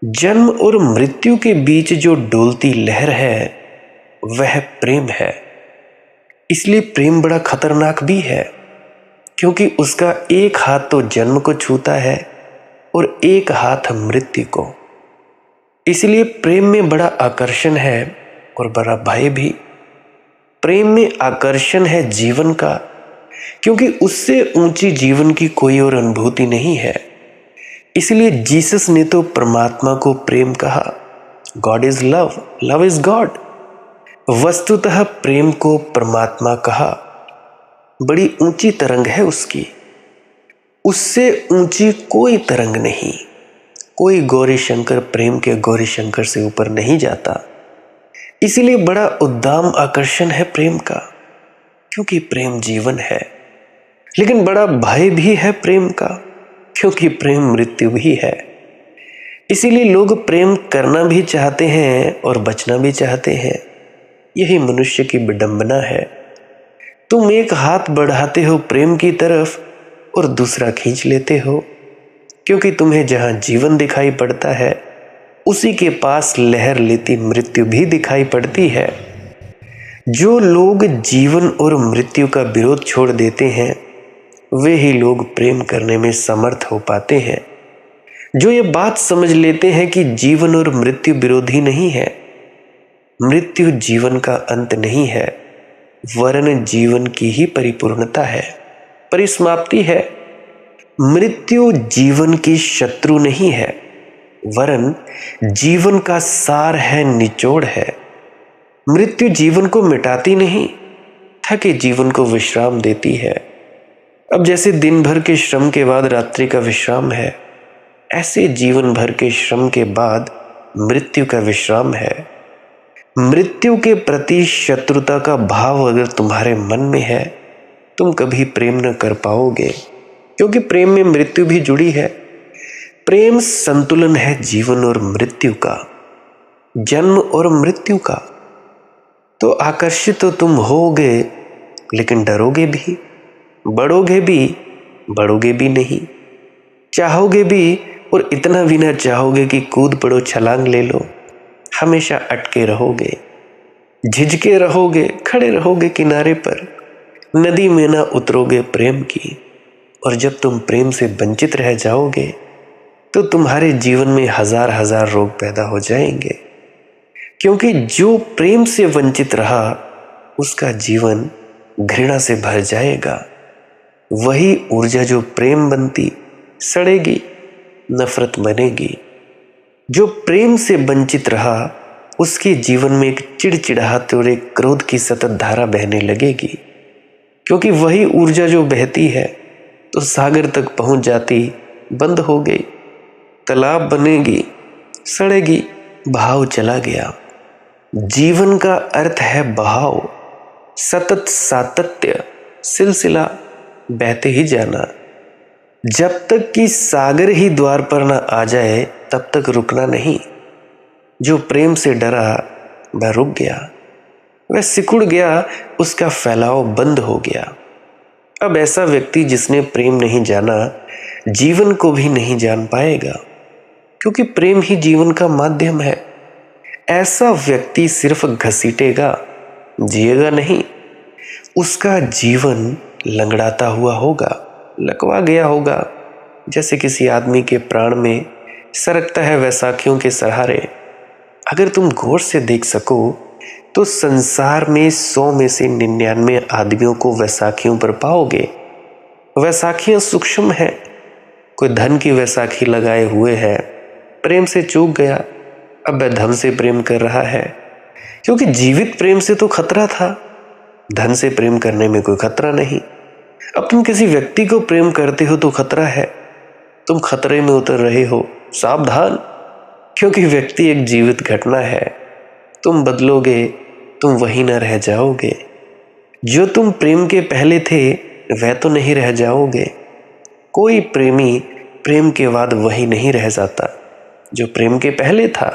जन्म और मृत्यु के बीच जो डोलती लहर है वह प्रेम है। इसलिए प्रेम बड़ा खतरनाक भी है, क्योंकि उसका एक हाथ तो जन्म को छूता है और एक हाथ मृत्यु को। इसलिए प्रेम में बड़ा आकर्षण है और बड़ा भय भी। प्रेम में आकर्षण है जीवन का, क्योंकि उससे ऊंची जीवन की कोई और अनुभूति नहीं है। इसलिए जीसस ने तो परमात्मा को प्रेम कहा। God is love, love is God. वस्तुतः प्रेम को परमात्मा कहा। बड़ी ऊंची तरंग है उसकी, उससे ऊंची कोई तरंग नहीं। कोई गौरी शंकर प्रेम के गौरी शंकर से ऊपर नहीं जाता। इसीलिए बड़ा उद्दाम आकर्षण है प्रेम का, क्योंकि प्रेम जीवन है। लेकिन बड़ा भय भी है प्रेम का, क्योंकि प्रेम मृत्यु भी है। इसीलिए लोग प्रेम करना भी चाहते हैं और बचना भी चाहते हैं। यही मनुष्य की विडंबना है। तुम एक हाथ बढ़ाते हो प्रेम की तरफ और दूसरा खींच लेते हो, क्योंकि तुम्हें जहां जीवन दिखाई पड़ता है उसी के पास लहर लेती मृत्यु भी दिखाई पड़ती है। जो लोग जीवन और मृत्यु का विरोध छोड़ देते हैं वे ही लोग प्रेम करने में समर्थ हो पाते हैं। जो ये बात समझ लेते हैं कि जीवन और मृत्यु विरोधी नहीं है, मृत्यु जीवन का अंत नहीं है, वरन जीवन की ही परिपूर्णता है, परिसमाप्ति है। मृत्यु जीवन की शत्रु नहीं है, वरन जीवन का सार है, निचोड़ है। मृत्यु जीवन को मिटाती नहीं, थके जीवन को विश्राम देती है। अब जैसे दिन भर के श्रम के बाद रात्रि का विश्राम है, ऐसे जीवन भर के श्रम के बाद मृत्यु का विश्राम है। मृत्यु के प्रति शत्रुता का भाव अगर तुम्हारे मन में है, तुम कभी प्रेम न कर पाओगे, क्योंकि प्रेम में मृत्यु भी जुड़ी है। प्रेम संतुलन है जीवन और मृत्यु का, जन्म और मृत्यु का। तो आकर्षित तो तुम होगे, लेकिन डरोगे भी, बढ़ोगे भी, बढ़ोगे भी नहीं, चाहोगे भी और इतना भी ना चाहोगे कि कूद पड़ो, छलांग ले लो। हमेशा अटके रहोगे, झिझके रहोगे, खड़े रहोगे किनारे पर, नदी में ना उतरोगे प्रेम की। और जब तुम प्रेम से वंचित रह जाओगे तो तुम्हारे जीवन में हजार हजार रोग पैदा हो जाएंगे, क्योंकि जो प्रेम से वंचित रहा उसका जीवन घृणा से भर जाएगा। वही ऊर्जा जो प्रेम बनती सड़ेगी, नफरत बनेगी। जो प्रेम से वंचित रहा उसके जीवन में एक चिड़चिड़ाहट और एक क्रोध की सतत धारा बहने लगेगी, क्योंकि वही ऊर्जा जो बहती है तो सागर तक पहुंच जाती बंद हो गई, तालाब बनेगी, सड़ेगी, बहाव चला गया। जीवन का अर्थ है बहाव, सतत सातत्य, सिलसिला, बहते ही जाना। जब तक कि सागर ही द्वार पर ना आ जाए तब तक रुकना नहीं। जो प्रेम से डरा वह रुक गया, वह सिकुड़ गया, उसका फैलाव बंद हो गया। अब ऐसा व्यक्ति जिसने प्रेम नहीं जाना जीवन को भी नहीं जान पाएगा, क्योंकि प्रेम ही जीवन का माध्यम है। ऐसा व्यक्ति सिर्फ घसीटेगा, जिएगा नहीं। उसका जीवन लंगड़ाता हुआ होगा, लकवा गया होगा, जैसे किसी आदमी के प्राण में सरकता है वैसाखियों के सहारे। अगर तुम गौर से देख सको तो संसार में 100 में से 99 आदमियों को वैसाखियों पर पाओगे। वैसाखियां सूक्ष्म है। कोई धन की वैसाखी लगाए हुए है, प्रेम से चूक गया, अब वह धन से प्रेम कर रहा है, क्योंकि जीवित प्रेम से तो खतरा था, धन से प्रेम करने में कोई खतरा नहीं। अब तुम किसी व्यक्ति को प्रेम करते हो तो खतरा है, तुम खतरे में उतर रहे हो, सावधान, क्योंकि व्यक्ति एक जीवित घटना है। तुम बदलोगे, तुम वहीं न रह जाओगे। जो तुम प्रेम के पहले थे वह तो नहीं रह जाओगे। कोई प्रेमी प्रेम के बाद वही नहीं रह जाता जो प्रेम के पहले था।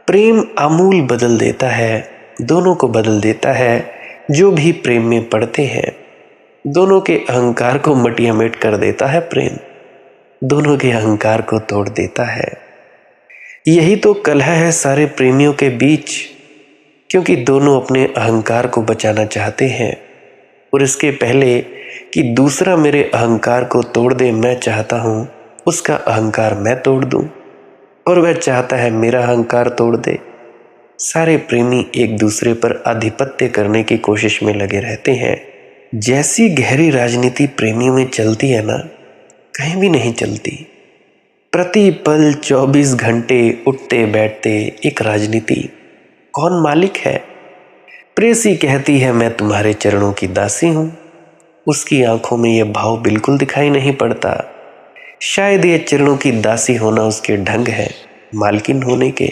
प्रेम आमूल बदल देता है, दोनों को बदल देता है। जो भी प्रेम में पड़ते हैं दोनों के अहंकार को मटियामेट कर देता है प्रेम। दोनों के अहंकार को तोड़ देता है। यही तो कलह है सारे प्रेमियों के बीच, क्योंकि दोनों अपने अहंकार को बचाना चाहते हैं। और इसके पहले कि दूसरा मेरे अहंकार को तोड़ दे, मैं चाहता हूं उसका अहंकार मैं तोड़ दूं, और वह चाहता है मेरा अहंकार तोड़ दे। सारे प्रेमी एक दूसरे पर आधिपत्य करने की कोशिश में लगे रहते हैं। जैसी गहरी राजनीति प्रेमियों में चलती है ना, कहीं भी नहीं चलती। प्रति पल 24 घंटे उठते बैठते एक राजनीति। कौन मालिक है? प्रेसी कहती है मैं तुम्हारे चरणों की दासी हूं। उसकी आंखों में यह भाव बिल्कुल दिखाई नहीं पड़ता। शायद ये चरणों की दासी होना उसके ढंग है मालकिन होने के।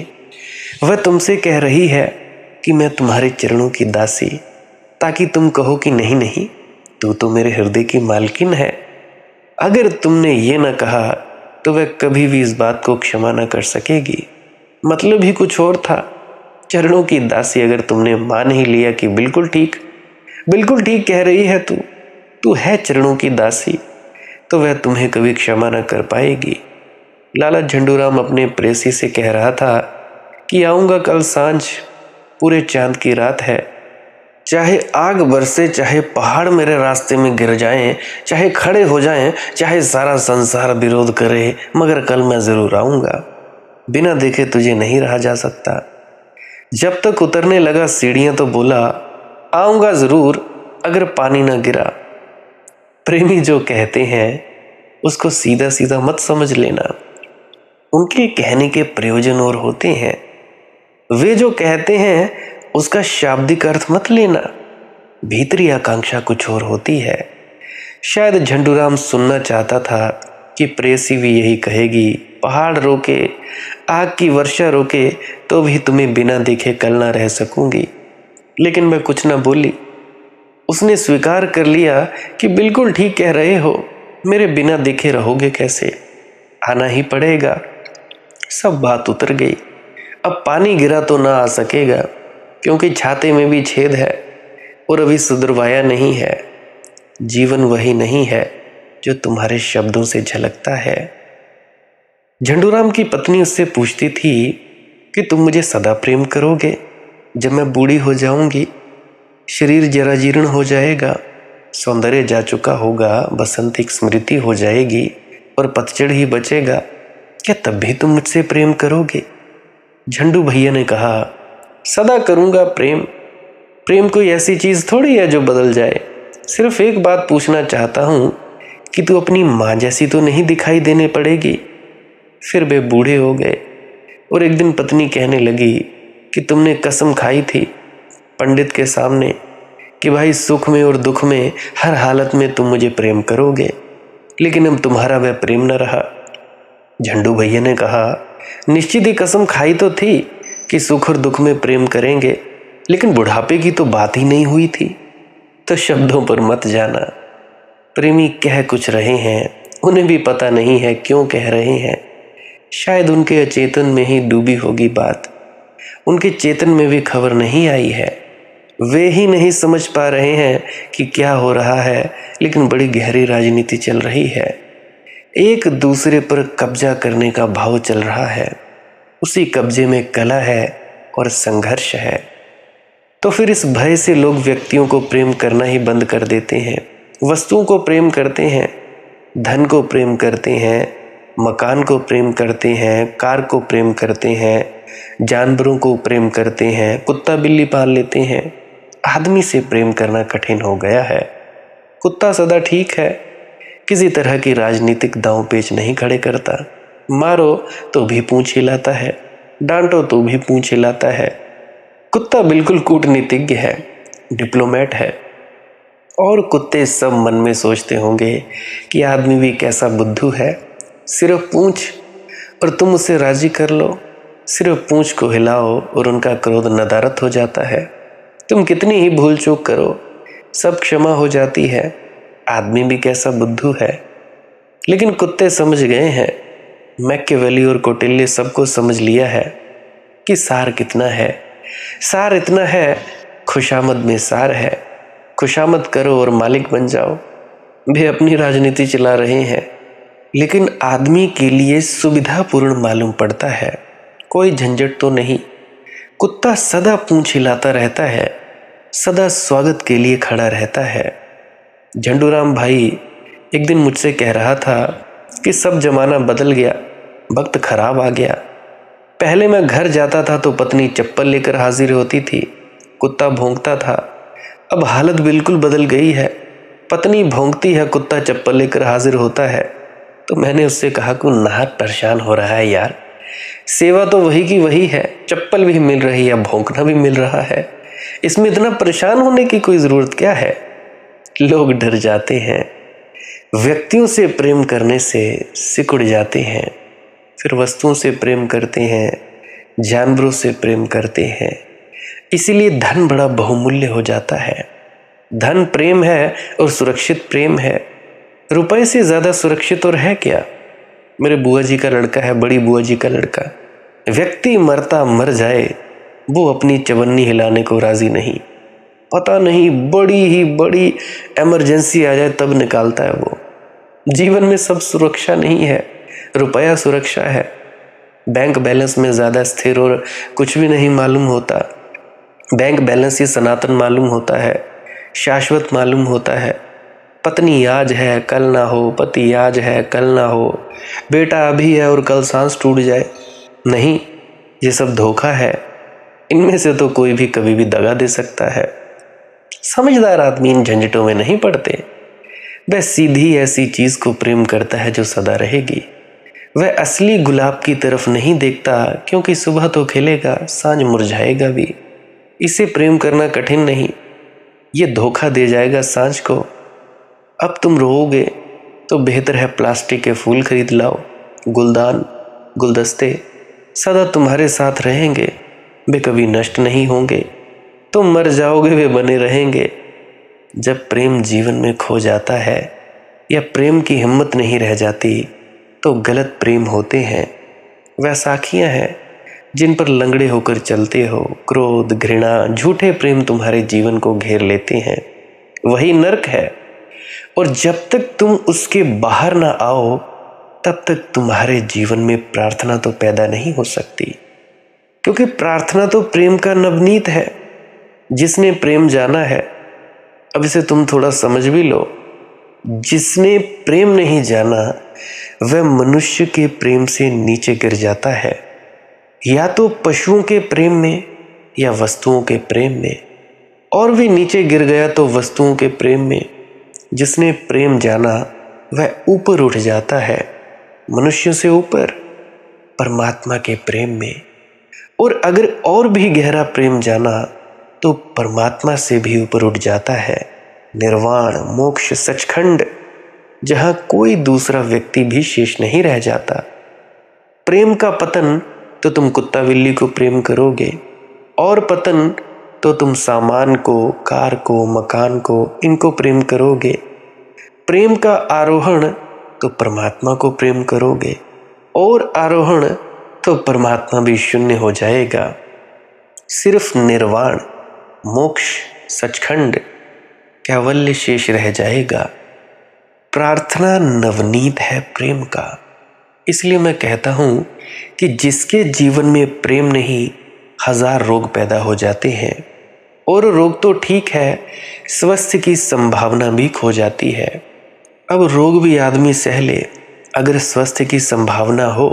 वह तुमसे कह रही है कि मैं तुम्हारे चरणों की दासी, ताकि तुम कहो कि नहीं नहीं, तू तो मेरे हृदय की मालकिन है। अगर तुमने ये ना कहा तो वह कभी भी इस बात को क्षमा न कर सकेगी। मतलब ही कुछ और था। चरणों की दासी अगर तुमने मान ही लिया कि बिल्कुल ठीक कह रही है तू है चरणों की दासी, तो वह तुम्हें कभी क्षमा न कर पाएगी। लाला झंडूराम अपने प्रेसी से कह रहा था कि आऊँगा कल सांझ, पूरे चांद की रात है। चाहे आग बरसे, चाहे पहाड़ मेरे रास्ते में गिर जाएं, चाहे खड़े हो जाएं, चाहे सारा संसार विरोध करे, मगर कल मैं ज़रूर आऊँगा। बिना देखे तुझे नहीं रहा जा सकता। जब तक उतरने लगा सीढ़ियाँ तो बोला, आऊँगा ज़रूर अगर पानी न गिरा। प्रेमी जो कहते हैं उसको सीधा सीधा मत समझ लेना। उनके कहने के प्रयोजन और होते हैं। वे जो कहते हैं उसका शाब्दिक अर्थ मत लेना। भीतरी आकांक्षा कुछ और होती है। शायद झंडूराम सुनना चाहता था कि प्रेसी भी यही कहेगी, पहाड़ रोके, आग की वर्षा रोके, तो भी तुम्हें बिना देखे कल ना रह सकूंगी। लेकिन मैं कुछ ना बोली। उसने स्वीकार कर लिया कि बिल्कुल ठीक कह रहे हो, मेरे बिना देखे रहोगे कैसे, आना ही पड़ेगा। सब बात उतर गई। अब पानी गिरा तो ना आ सकेगा, क्योंकि छाते में भी छेद है और अभी सुधरवाया नहीं है। जीवन वही नहीं है जो तुम्हारे शब्दों से झलकता है। झंडूराम की पत्नी उससे पूछती थी कि तुम मुझे सदा प्रेम करोगे? जब मैं बूढ़ी हो जाऊंगी, शरीर जरा जीर्ण हो जाएगा, सौंदर्य जा चुका होगा, बसंत एक स्मृति हो जाएगी और पतझड़ ही बचेगा, क्या तब भी तुम मुझसे प्रेम करोगे? झंडू भैया ने कहा, सदा करूंगा प्रेम। प्रेम कोई ऐसी चीज़ थोड़ी है जो बदल जाए। सिर्फ एक बात पूछना चाहता हूँ कि तू अपनी माँ जैसी तो नहीं दिखाई देने पड़ेगी। फिर वे बूढ़े हो गए और एक दिन पत्नी कहने लगी कि तुमने कसम खाई थी पंडित के सामने कि भाई सुख में और दुख में हर हालत में तुम मुझे प्रेम करोगे, लेकिन अब तुम्हारा वह प्रेम न रहा। झंडू भैया ने कहा, निश्चित ही कसम खाई तो थी कि सुख और दुख में प्रेम करेंगे, लेकिन बुढ़ापे की तो बात ही नहीं हुई थी। तो शब्दों पर मत जाना। प्रेमी कह कुछ रहे हैं, उन्हें भी पता नहीं है क्यों कह रहे हैं। शायद उनके अचेतन में ही डूबी होगी बात, उनके चेतन में भी खबर नहीं आई है। वे ही नहीं समझ पा रहे हैं कि क्या हो रहा है, लेकिन बड़ी गहरी राजनीति चल रही है। एक दूसरे पर कब्जा करने का भाव चल रहा है। उसी कब्जे में कला है और संघर्ष है। तो फिर इस भय से लोग व्यक्तियों को प्रेम करना ही बंद कर देते हैं। वस्तुओं को प्रेम करते हैं, धन को प्रेम करते हैं, मकान को प्रेम करते हैं, कार को प्रेम करते हैं, जानवरों को प्रेम करते हैं, कुत्ता बिल्ली पाल लेते हैं। आदमी से प्रेम करना कठिन हो गया है। कुत्ता सदा ठीक है, किसी तरह की राजनीतिक दांव पेच नहीं खड़े करता। मारो तो भी पूंछ हिलाता है, डांटो तो भी पूंछ हिलाता है। कुत्ता बिल्कुल कूटनीतिज्ञ है, डिप्लोमेट है। और कुत्ते सब मन में सोचते होंगे कि आदमी भी कैसा बुद्धू है, सिर्फ पूंछ और तुम उसे राजी कर लो। सिर्फ पूंछ को हिलाओ और उनका क्रोध नदारत हो जाता है। तुम कितनी ही भूल चूक करो, सब क्षमा हो जाती है। आदमी भी कैसा बुद्धू है। लेकिन कुत्ते समझ गए हैं, मैकियावेली और कौटिल्य सबको समझ लिया है कि सार कितना है। सार इतना है, खुशामद में सार है। खुशामद करो और मालिक बन जाओ। वे अपनी राजनीति चला रहे हैं। लेकिन आदमी के लिए सुविधापूर्ण मालूम पड़ता है। कोई झंझट तो नहीं। कुत्ता सदा पूंछ हिलाता रहता है, सदा स्वागत के लिए खड़ा रहता है। झंडूराम भाई एक दिन मुझसे कह रहा था कि सब जमाना बदल गया, वक्त खराब आ गया। पहले मैं घर जाता था तो पत्नी चप्पल लेकर हाजिर होती थी, कुत्ता भौंकता था। अब हालत बिल्कुल बदल गई है, पत्नी भौंकती है, कुत्ता चप्पल लेकर हाजिर होता है। तो मैंने उससे कहा कि नाहक परेशान हो रहा है यार, सेवा तो वही की वही है, चप्पल भी मिल रही है, भौंकना भी मिल रहा है, इसमें इतना परेशान होने की कोई जरूरत क्या है। लोग डर जाते हैं, व्यक्तियों से प्रेम करने से सिकुड़ जाते हैं, फिर वस्तुओं से प्रेम करते हैं, जानवरों से प्रेम करते हैं। इसीलिए धन बड़ा बहुमूल्य हो जाता है। धन प्रेम है और सुरक्षित प्रेम है। रुपए से ज्यादा सुरक्षित और है क्या। मेरे बुआ जी का लड़का है, बड़ी बुआ जी का लड़का, व्यक्ति मरता मर जाए वो अपनी चवन्नी हिलाने को राजी नहीं। पता नहीं बड़ी ही बड़ी इमरजेंसी आ जाए तब निकालता है वो। जीवन में सब सुरक्षा नहीं है, रुपया सुरक्षा है। बैंक बैलेंस में ज्यादा स्थिर और कुछ भी नहीं मालूम होता। बैंक बैलेंस ही सनातन मालूम होता है, शाश्वत मालूम होता है। पत्नी आज है कल ना हो, पति आज है कल ना हो, बेटा अभी है और कल सांस टूट जाए। नहीं, ये सब धोखा है। इनमें से तो कोई भी कभी भी दगा दे सकता है। समझदार आदमी इन झंझटों में नहीं पड़ते। वह सीधी ऐसी चीज को प्रेम करता है जो सदा रहेगी। वह असली गुलाब की तरफ नहीं देखता, क्योंकि सुबह तो खिलेगा, सांझ मुरझाएगा भी। इसे प्रेम करना कठिन नहीं, ये धोखा दे जाएगा सांझ को। अब तुम रोओगे तो बेहतर है प्लास्टिक के फूल खरीद लाओ। गुलदान, गुलदस्ते सदा तुम्हारे साथ रहेंगे, वे कभी नष्ट नहीं होंगे। तुम मर जाओगे, वे बने रहेंगे। जब प्रेम जीवन में खो जाता है या प्रेम की हिम्मत नहीं रह जाती तो गलत प्रेम होते हैं। वह साखियां हैं जिन पर लंगड़े होकर चलते हो। क्रोध, घृणा, झूठे प्रेम तुम्हारे जीवन को घेर लेते हैं। वही नर्क है, और जब तक तुम उसके बाहर ना आओ तब तक तुम्हारे जीवन में प्रार्थना तो पैदा नहीं हो सकती, क्योंकि प्रार्थना तो प्रेम का नवनीत है। जिसने प्रेम जाना है, अब इसे तुम थोड़ा समझ भी लो, जिसने प्रेम नहीं जाना वह मनुष्य के प्रेम से नीचे गिर जाता है, या तो पशुओं के प्रेम में या वस्तुओं के प्रेम में, और भी नीचे गिर गया तो वस्तुओं के प्रेम में। जिसने प्रेम जाना वह ऊपर उठ जाता है, मनुष्य से ऊपर, परमात्मा के प्रेम में। और अगर और भी गहरा प्रेम जाना तो परमात्मा से भी ऊपर उठ जाता है। निर्वाण, मोक्ष, सचखंड, जहां कोई दूसरा व्यक्ति भी शेष नहीं रह जाता। प्रेम का पतन तो तुम कुत्ता बिल्ली को प्रेम करोगे, और पतन तो तुम सामान को, कार को, मकान को, इनको प्रेम करोगे। प्रेम का आरोहण तो परमात्मा को प्रेम करोगे, और आरोहण तो परमात्मा भी शून्य हो जाएगा। सिर्फ निर्वाण, मोक्ष, सचखंड, कैवल्य शेष रह जाएगा। प्रार्थना नवनीत है प्रेम का। इसलिए मैं कहता हूं कि जिसके जीवन में प्रेम नहीं, 1000 रोग पैदा हो जाते हैं। और रोग तो ठीक है, स्वास्थ्य की संभावना भी खो जाती है। अब रोग भी आदमी सह ले, अगर स्वास्थ्य की संभावना हो,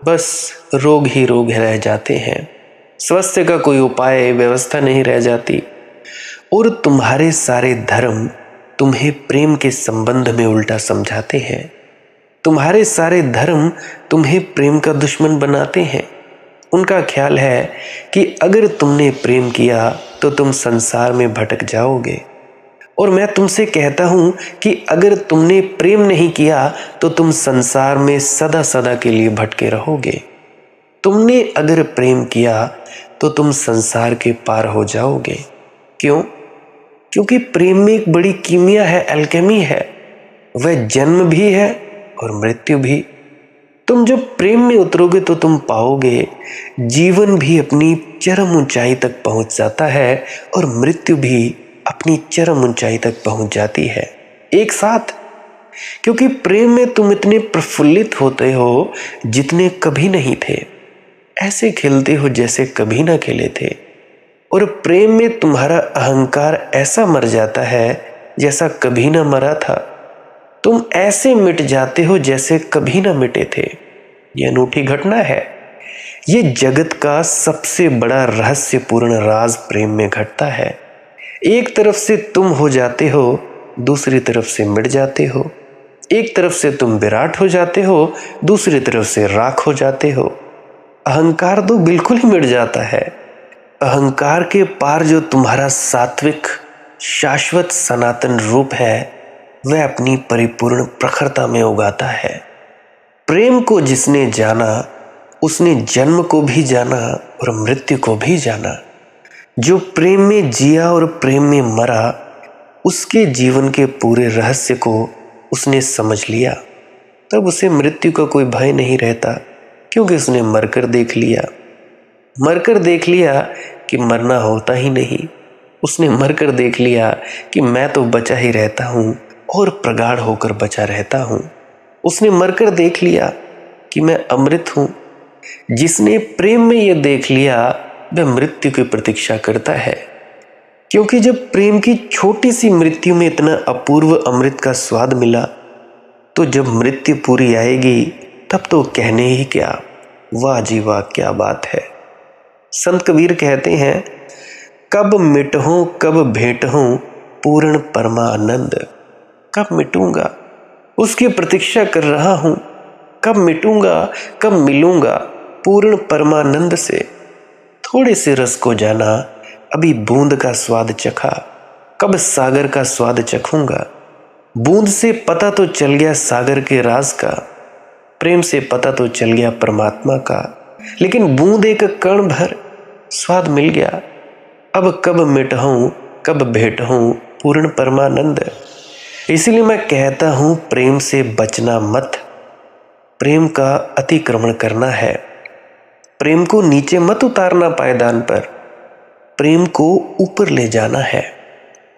बस रोग ही रोग रह जाते हैं। स्वास्थ्य का कोई उपाय, व्यवस्था नहीं रह जाती। और तुम्हारे सारे धर्म तुम्हें प्रेम के संबंध में उल्टा समझाते हैं। तुम्हारे सारे धर्म तुम्हें प्रेम का दुश्मन बनाते हैं। उनका ख्याल है कि अगर तुमने प्रेम किया तो तुम संसार में भटक जाओगे। और मैं तुमसे कहता हूं कि अगर तुमने प्रेम नहीं किया तो तुम संसार में सदा सदा के लिए भटके रहोगे। तुमने अगर प्रेम किया तो तुम संसार के पार हो जाओगे। क्यों? क्योंकि प्रेम में एक बड़ी कीमिया है, अल्केमी है। वह जन्म भी है और मृत्यु भी। तुम जब प्रेम में उतरोगे तो तुम पाओगे जीवन भी अपनी चरम ऊंचाई तक पहुंच जाता है और मृत्यु भी अपनी चरम ऊंचाई तक पहुंच जाती है, एक साथ। क्योंकि प्रेम में तुम इतने प्रफुल्लित होते हो जितने कभी नहीं थे, ऐसे खेलते हो जैसे कभी ना खेले थे, और प्रेम में तुम्हारा अहंकार ऐसा मर जाता है जैसा कभी ना मरा था। तुम ऐसे मिट जाते हो जैसे कभी ना मिटे थे। ये अनूठी घटना है। ये जगत का सबसे बड़ा रहस्यपूर्ण राज प्रेम में घटता है। एक तरफ से तुम हो जाते हो, दूसरी तरफ से मिट जाते हो। एक तरफ से तुम विराट हो जाते हो, दूसरी तरफ से राख हो जाते हो। अहंकार तो बिल्कुल ही मिट जाता है। अहंकार के पार जो तुम्हारा सात्विक शाश्वत सनातन रूप है, वह अपनी परिपूर्ण प्रखरता में उगाता है। प्रेम को जिसने जाना, उसने जन्म को भी जाना और मृत्यु को भी जाना। जो प्रेम में जिया और प्रेम में मरा, उसके जीवन के पूरे रहस्य को उसने समझ लिया। तब उसे मृत्यु का कोई भय नहीं रहता, क्योंकि उसने मरकर देख लिया। मरकर देख लिया कि मरना होता ही नहीं। उसने मरकर देख लिया कि मैं तो बचा ही रहता हूँ और प्रगाढ़ होकर बचा रहता हूँ। उसने मरकर देख लिया कि मैं अमृत हूँ। जिसने प्रेम में यह देख लिया, वह मृत्यु की प्रतीक्षा करता है, क्योंकि जब प्रेम की छोटी सी मृत्यु में इतना अपूर्व अमृत का स्वाद मिला, तो जब मृत्यु पूरी आएगी तब तो कहने ही क्या। वाह जी वाह, क्या बात है। संत कबीर कहते हैं, कब मिटहूं कब भेंटहूं पूर्ण परमानंद। कब मिटूंगा उसकी प्रतीक्षा कर रहा हूं। कब मिटूंगा, कब मिलूंगा पूर्ण परमानंद से। थोड़े से रस को जाना, अभी बूंद का स्वाद चखा, कब सागर का स्वाद चखूंगा। बूंद से पता तो चल गया सागर के राज का, प्रेम से पता तो चल गया परमात्मा का, लेकिन बूंद एक कण भर स्वाद मिल गया। अब कब मिटहूं कब भेंटहूं पूर्ण परमानंद। इसलिए मैं कहता हूं, प्रेम से बचना मत। प्रेम का अतिक्रमण करना है। प्रेम को नीचे मत उतारना पायदान पर, प्रेम को ऊपर ले जाना है।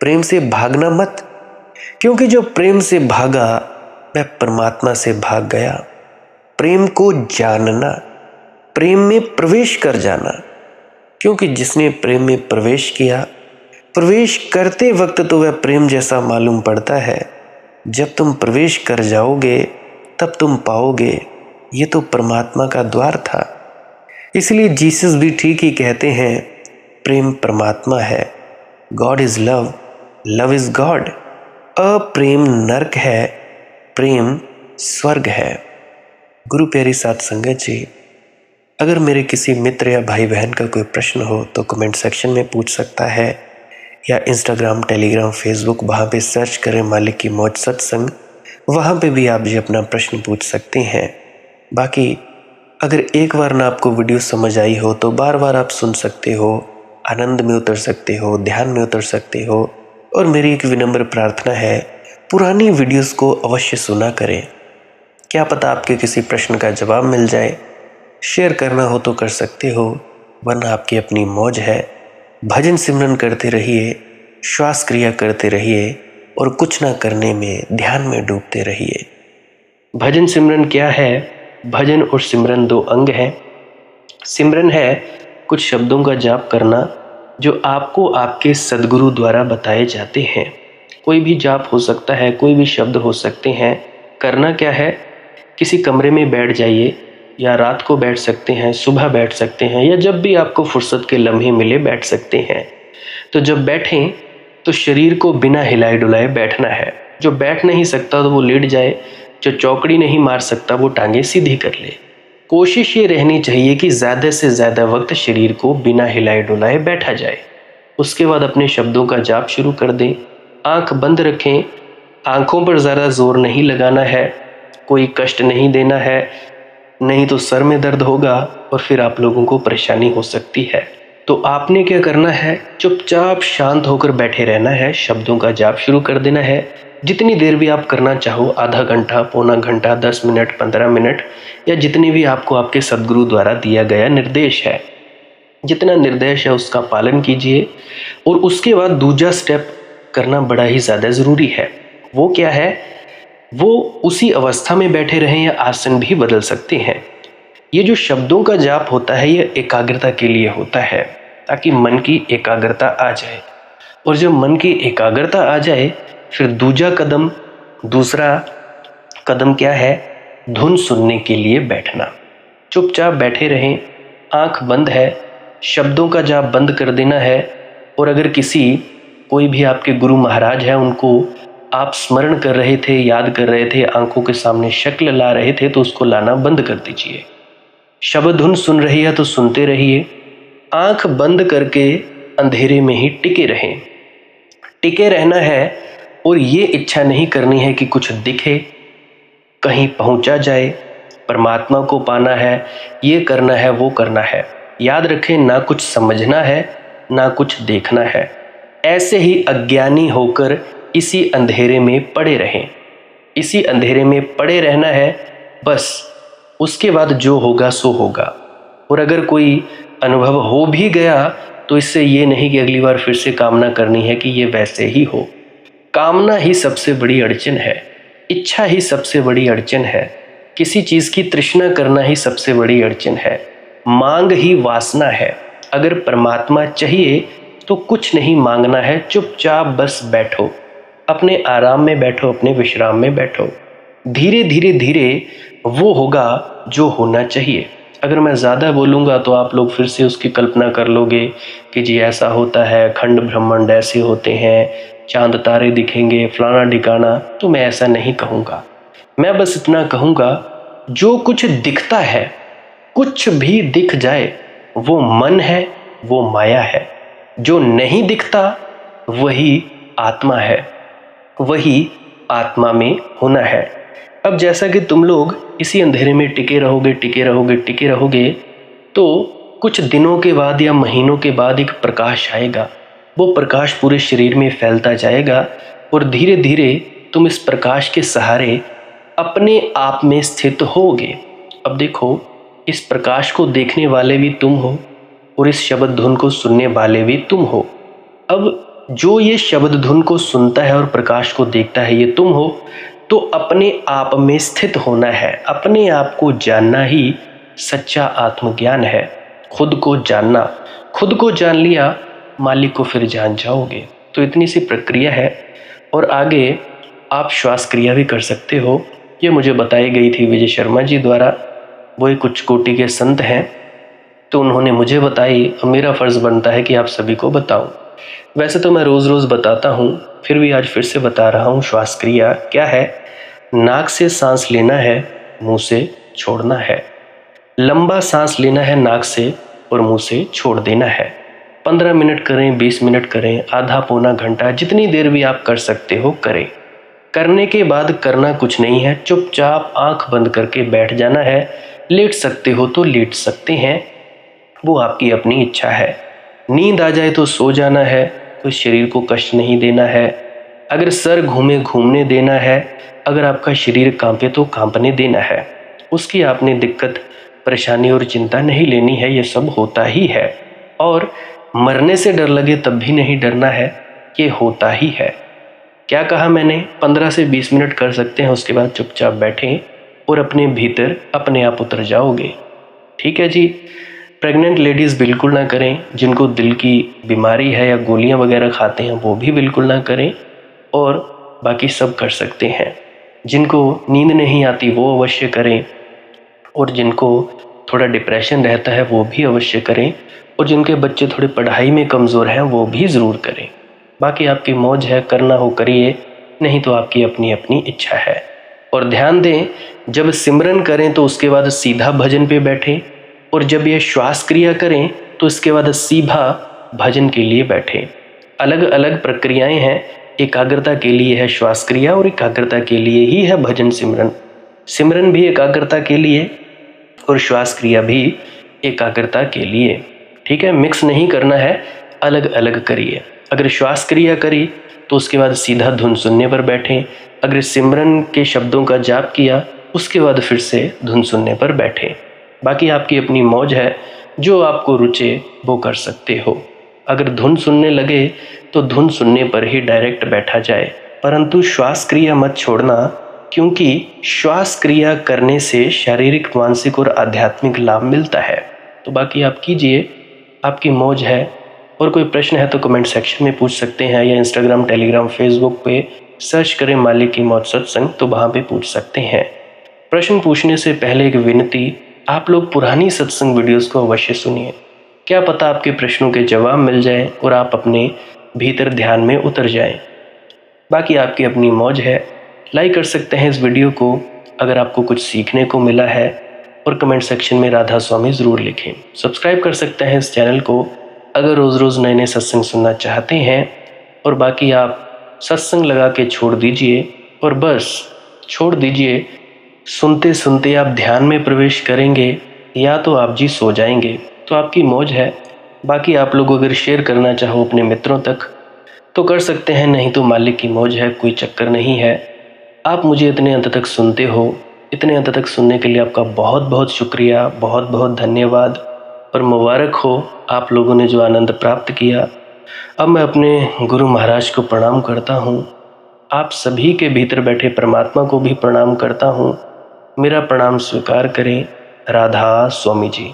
प्रेम से भागना मत, क्योंकि जो प्रेम से भागा वह परमात्मा से भाग गया। प्रेम को जानना, प्रेम में प्रवेश कर जाना, क्योंकि जिसने प्रेम में प्रवेश किया, प्रवेश करते वक्त तो वह प्रेम जैसा मालूम पड़ता है। जब तुम प्रवेश कर जाओगे तब तुम पाओगे ये तो परमात्मा का द्वार था। इसलिए जीसस भी ठीक ही कहते हैं, प्रेम परमात्मा है। God is love, love is God. अप्रेम नरक है, प्रेम स्वर्ग है। गुरु प्यारी साध संगत जी, अगर मेरे किसी मित्र या भाई बहन का कोई प्रश्न हो तो कमेंट सेक्शन में पूछ सकता है, या इंस्टाग्राम, टेलीग्राम, फेसबुक, वहाँ पे सर्च करें मालिक की मौज सत्संग, वहाँ पे भी आप जी अपना प्रश्न पूछ सकते हैं। बाकी अगर एक बार ना आपको वीडियो समझ आई हो तो बार बार आप सुन सकते हो, आनंद में उतर सकते हो, ध्यान में उतर सकते हो। और मेरी एक विनम्र प्रार्थना है, पुरानी वीडियोस को अवश्य सुना करें। क्या पता आपके किसी प्रश्न का जवाब मिल जाए। शेयर करना हो तो कर सकते हो, वरना आपकी अपनी मौज है। भजन सिमरन करते रहिए, श्वास क्रिया करते रहिए और कुछ ना करने में, ध्यान में डूबते रहिए। भजन सिमरन क्या है? भजन और सिमरन दो अंग हैं। सिमरन है कुछ शब्दों का जाप करना जो आपको आपके सद्गुरु द्वारा बताए जाते हैं। कोई भी जाप हो सकता है, कोई भी शब्द हो सकते हैं। करना क्या है? किसी कमरे में बैठ जाइए, या रात को बैठ सकते हैं, सुबह बैठ सकते हैं, या जब भी आपको फुर्सत के लम्हे मिले बैठ सकते हैं। तो जब बैठें तो शरीर को बिना हिलाए डुलाए बैठना है। जो बैठ नहीं सकता तो वो लेट जाए, जो चौकड़ी नहीं मार सकता वो टांगे सीधी कर ले। कोशिश ये रहनी चाहिए कि ज़्यादा से ज़्यादा वक्त शरीर को बिना हिलाए डुलाए बैठा जाए। उसके बाद अपने शब्दों का जाप शुरू कर दें। आंख बंद रखें, आंखों पर ज़्यादा जोर नहीं लगाना है, कोई कष्ट नहीं देना है, नहीं तो सर में दर्द होगा और फिर आप लोगों को परेशानी हो सकती है। तो आपने क्या करना है? चुपचाप शांत होकर बैठे रहना है, शब्दों का जाप शुरू कर देना है। जितनी देर भी आप करना चाहो, आधा घंटा, पौना घंटा, 10 मिनट, 15 मिनट, या जितनी भी आपको आपके सद्गुरु द्वारा दिया गया निर्देश है, जितना निर्देश है उसका पालन कीजिए। और उसके बाद दूसरा स्टेप करना बड़ा ही ज़्यादा ज़रूरी है। वो क्या है? वो उसी अवस्था में बैठे रहें या आसन भी बदल सकते हैं। ये जो शब्दों का जाप होता है ये एकाग्रता के लिए होता है, ताकि मन की एकाग्रता आ जाए। और जब मन की एकाग्रता आ जाए फिर दूसरा कदम क्या है? धुन सुनने के लिए बैठना। चुपचाप बैठे रहें, आंख बंद है, शब्दों का जाप बंद कर देना है। और अगर कोई भी आपके गुरु महाराज है उनको आप स्मरण कर रहे थे, याद कर रहे थे, आंखों के सामने शक्ल ला रहे थे, तो उसको लाना बंद कर दीजिए। शब्द धुन सुन रही है तो सुनते रहिए, आंख बंद करके अंधेरे में ही टिके रहें। टिके रहना है और ये इच्छा नहीं करनी है कि कुछ दिखे, कहीं पहुंचा जाए, परमात्मा को पाना है, ये करना है, वो करना है। याद रखें, ना कुछ समझना है ना कुछ देखना है। ऐसे ही अज्ञानी होकर इसी अंधेरे में पड़े रहें। इसी अंधेरे में पड़े रहना है बस। उसके बाद जो होगा सो होगा। और अगर कोई अनुभव हो भी गया तो इससे ये नहीं कि अगली बार फिर से कामना करनी है कि ये वैसे ही हो। कामना ही सबसे बड़ी अड़चन है, इच्छा ही सबसे बड़ी अड़चन है, किसी चीज की तृष्णा करना ही सबसे बड़ी अड़चन है, मांग ही वासना है। अगर परमात्मा चाहिए तो कुछ नहीं मांगना है, चुपचाप बस बैठो, अपने आराम में बैठो, अपने विश्राम में बैठो। धीरे धीरे धीरे वो होगा जो होना चाहिए। अगर मैं ज़्यादा बोलूँगा तो आप लोग फिर से उसकी कल्पना कर लोगे कि जी ऐसा होता है, खंड ब्रह्मांड ऐसे होते हैं, चांद तारे दिखेंगे, फलाना ढिकाना। तो मैं ऐसा नहीं कहूँगा। मैं बस इतना कहूँगा, जो कुछ दिखता है, कुछ भी दिख जाए, वो मन है, वो माया है। जो नहीं दिखता वही आत्मा है, वही आत्मा में होना है। अब जैसा कि तुम लोग इसी अंधेरे में टिके रहोगे, टिके रहोगे, टिके रहोगे, तो कुछ दिनों के बाद या महीनों के बाद एक प्रकाश आएगा। वो प्रकाश पूरे शरीर में फैलता जाएगा और धीरे धीरे तुम इस प्रकाश के सहारे अपने आप में स्थित होगे। अब देखो, इस प्रकाश को देखने वाले भी तुम हो और इस शब्द धुन को सुनने वाले भी तुम हो। अब जो ये शब्द धुन को सुनता है और प्रकाश को देखता है, ये तुम हो। तो अपने आप में स्थित होना है, अपने आप को जानना ही सच्चा आत्मज्ञान है। खुद को जानना, खुद को जान लिया मालिक को फिर जान जाओगे। तो इतनी सी प्रक्रिया है। और आगे आप श्वास क्रिया भी कर सकते हो। ये मुझे बताई गई थी विजय शर्मा जी द्वारा। वो एक उच्च कोटि के संत हैं, तो उन्होंने मुझे बताई। अब मेरा फ़र्ज़ बनता है कि आप सभी को बताऊं। वैसे तो मैं रोज़ रोज़ बताता हूं, फिर भी आज फिर से बता रहा हूं। श्वास क्रिया क्या है? नाक से सांस लेना है, मुंह से छोड़ना है। लंबा सांस लेना है नाक से और मुंह से छोड़ देना है। 15 मिनट करें, 20 मिनट करें, आधा पौना घंटा, जितनी देर भी आप कर सकते हो करें। करने के बाद करना कुछ नहीं है, चुपचाप आंख बंद करके बैठ जाना है। लेट सकते हो तो लेट सकते हैं, वो आपकी अपनी इच्छा है। नींद आ जाए तो सो जाना है, कोई शरीर को कष्ट नहीं देना है। अगर सर घूमने देना है, अगर आपका शरीर कांपे तो कांपने देना है। उसकी आपने दिक्कत, परेशानी और चिंता नहीं लेनी है, ये सब होता ही है। और मरने से डर लगे तब भी नहीं डरना है, ये होता ही है। क्या कहा मैंने? 15 से 20 मिनट कर सकते हैं, उसके बाद चुपचाप बैठें और अपने भीतर अपने आप उतर जाओगे। ठीक है जी। प्रेग्नेंट लेडीज़ बिल्कुल ना करें, जिनको दिल की बीमारी है या गोलियां वगैरह खाते हैं वो भी बिल्कुल ना करें, और बाकी सब कर सकते हैं। जिनको नींद नहीं आती वो अवश्य करें, और जिनको थोड़ा डिप्रेशन रहता है वो भी अवश्य करें, और जिनके बच्चे थोड़े पढ़ाई में कमज़ोर हैं वो भी ज़रूर करें। बाकी आपकी मौज है, करना हो करिए, नहीं तो आपकी अपनी अपनी इच्छा है। और ध्यान दें, जब सिमरन करें तो उसके बाद सीधा भजन पे बैठें, और जब ये श्वास क्रिया करें तो इसके बाद सीधा भजन के लिए बैठें। अलग अलग प्रक्रियाएं हैं। एकाग्रता के लिए है श्वास क्रिया और एकाग्रता के लिए ही है भजन सिमरन। सिमरन भी एकाग्रता के लिए और श्वास क्रिया भी एकाग्रता के लिए। ठीक है, मिक्स नहीं करना है, अलग अलग करिए। अगर श्वास क्रिया करी तो उसके बाद सीधा धुन सुनने पर बैठें। अगर सिमरन के शब्दों का जाप किया उसके बाद फिर से धुन सुनने पर बैठें। बाकी आपकी अपनी मौज है, जो आपको रुचे वो कर सकते हो। अगर धुन सुनने लगे तो धुन सुनने पर ही डायरेक्ट बैठा जाए, परंतु श्वास क्रिया मत छोड़ना। क्योंकि श्वास क्रिया करने से शारीरिक, मानसिक और आध्यात्मिक लाभ मिलता है। तो बाकी आप कीजिए, आपकी मौज है। और कोई प्रश्न है तो कमेंट सेक्शन में पूछ सकते हैं, या इंस्टाग्राम, टेलीग्राम, फेसबुक पे सर्च करें मालिक की मौज सत्संग, तो वहाँ पे पूछ सकते हैं। प्रश्न पूछने से पहले एक विनती, आप लोग पुरानी सत्संग वीडियोस को अवश्य सुनिए। क्या पता आपके प्रश्नों के जवाब मिल जाएं और आप अपने भीतर ध्यान में उतर जाएं। बाकी आपकी अपनी मौज है। लाइक कर सकते हैं इस वीडियो को अगर आपको कुछ सीखने को मिला है, और कमेंट सेक्शन में राधा स्वामी ज़रूर लिखें। सब्सक्राइब कर सकते हैं इस चैनल को अगर रोज़ रोज़ नए नए सत्संग सुनना चाहते हैं। और बाकी आप सत्संग लगा के छोड़ दीजिए, और बस छोड़ दीजिए। सुनते सुनते आप ध्यान में प्रवेश करेंगे, या तो आप जी सो जाएंगे। तो आपकी मौज है। बाकी आप लोग अगर शेयर करना चाहो अपने मित्रों तक तो कर सकते हैं, नहीं तो मालिक की मौज है, कोई चक्कर नहीं है। आप मुझे इतने अंत तक सुनते हो, इतने अंत तक सुनने के लिए आपका बहुत बहुत शुक्रिया, बहुत बहुत धन्यवाद। और मुबारक हो आप लोगों ने जो आनंद प्राप्त किया। अब मैं अपने गुरु महाराज को प्रणाम करता हूँ। आप सभी के भीतर बैठे परमात्मा को भी प्रणाम करता हूँ। मेरा प्रणाम स्वीकार करें। राधा स्वामी जी।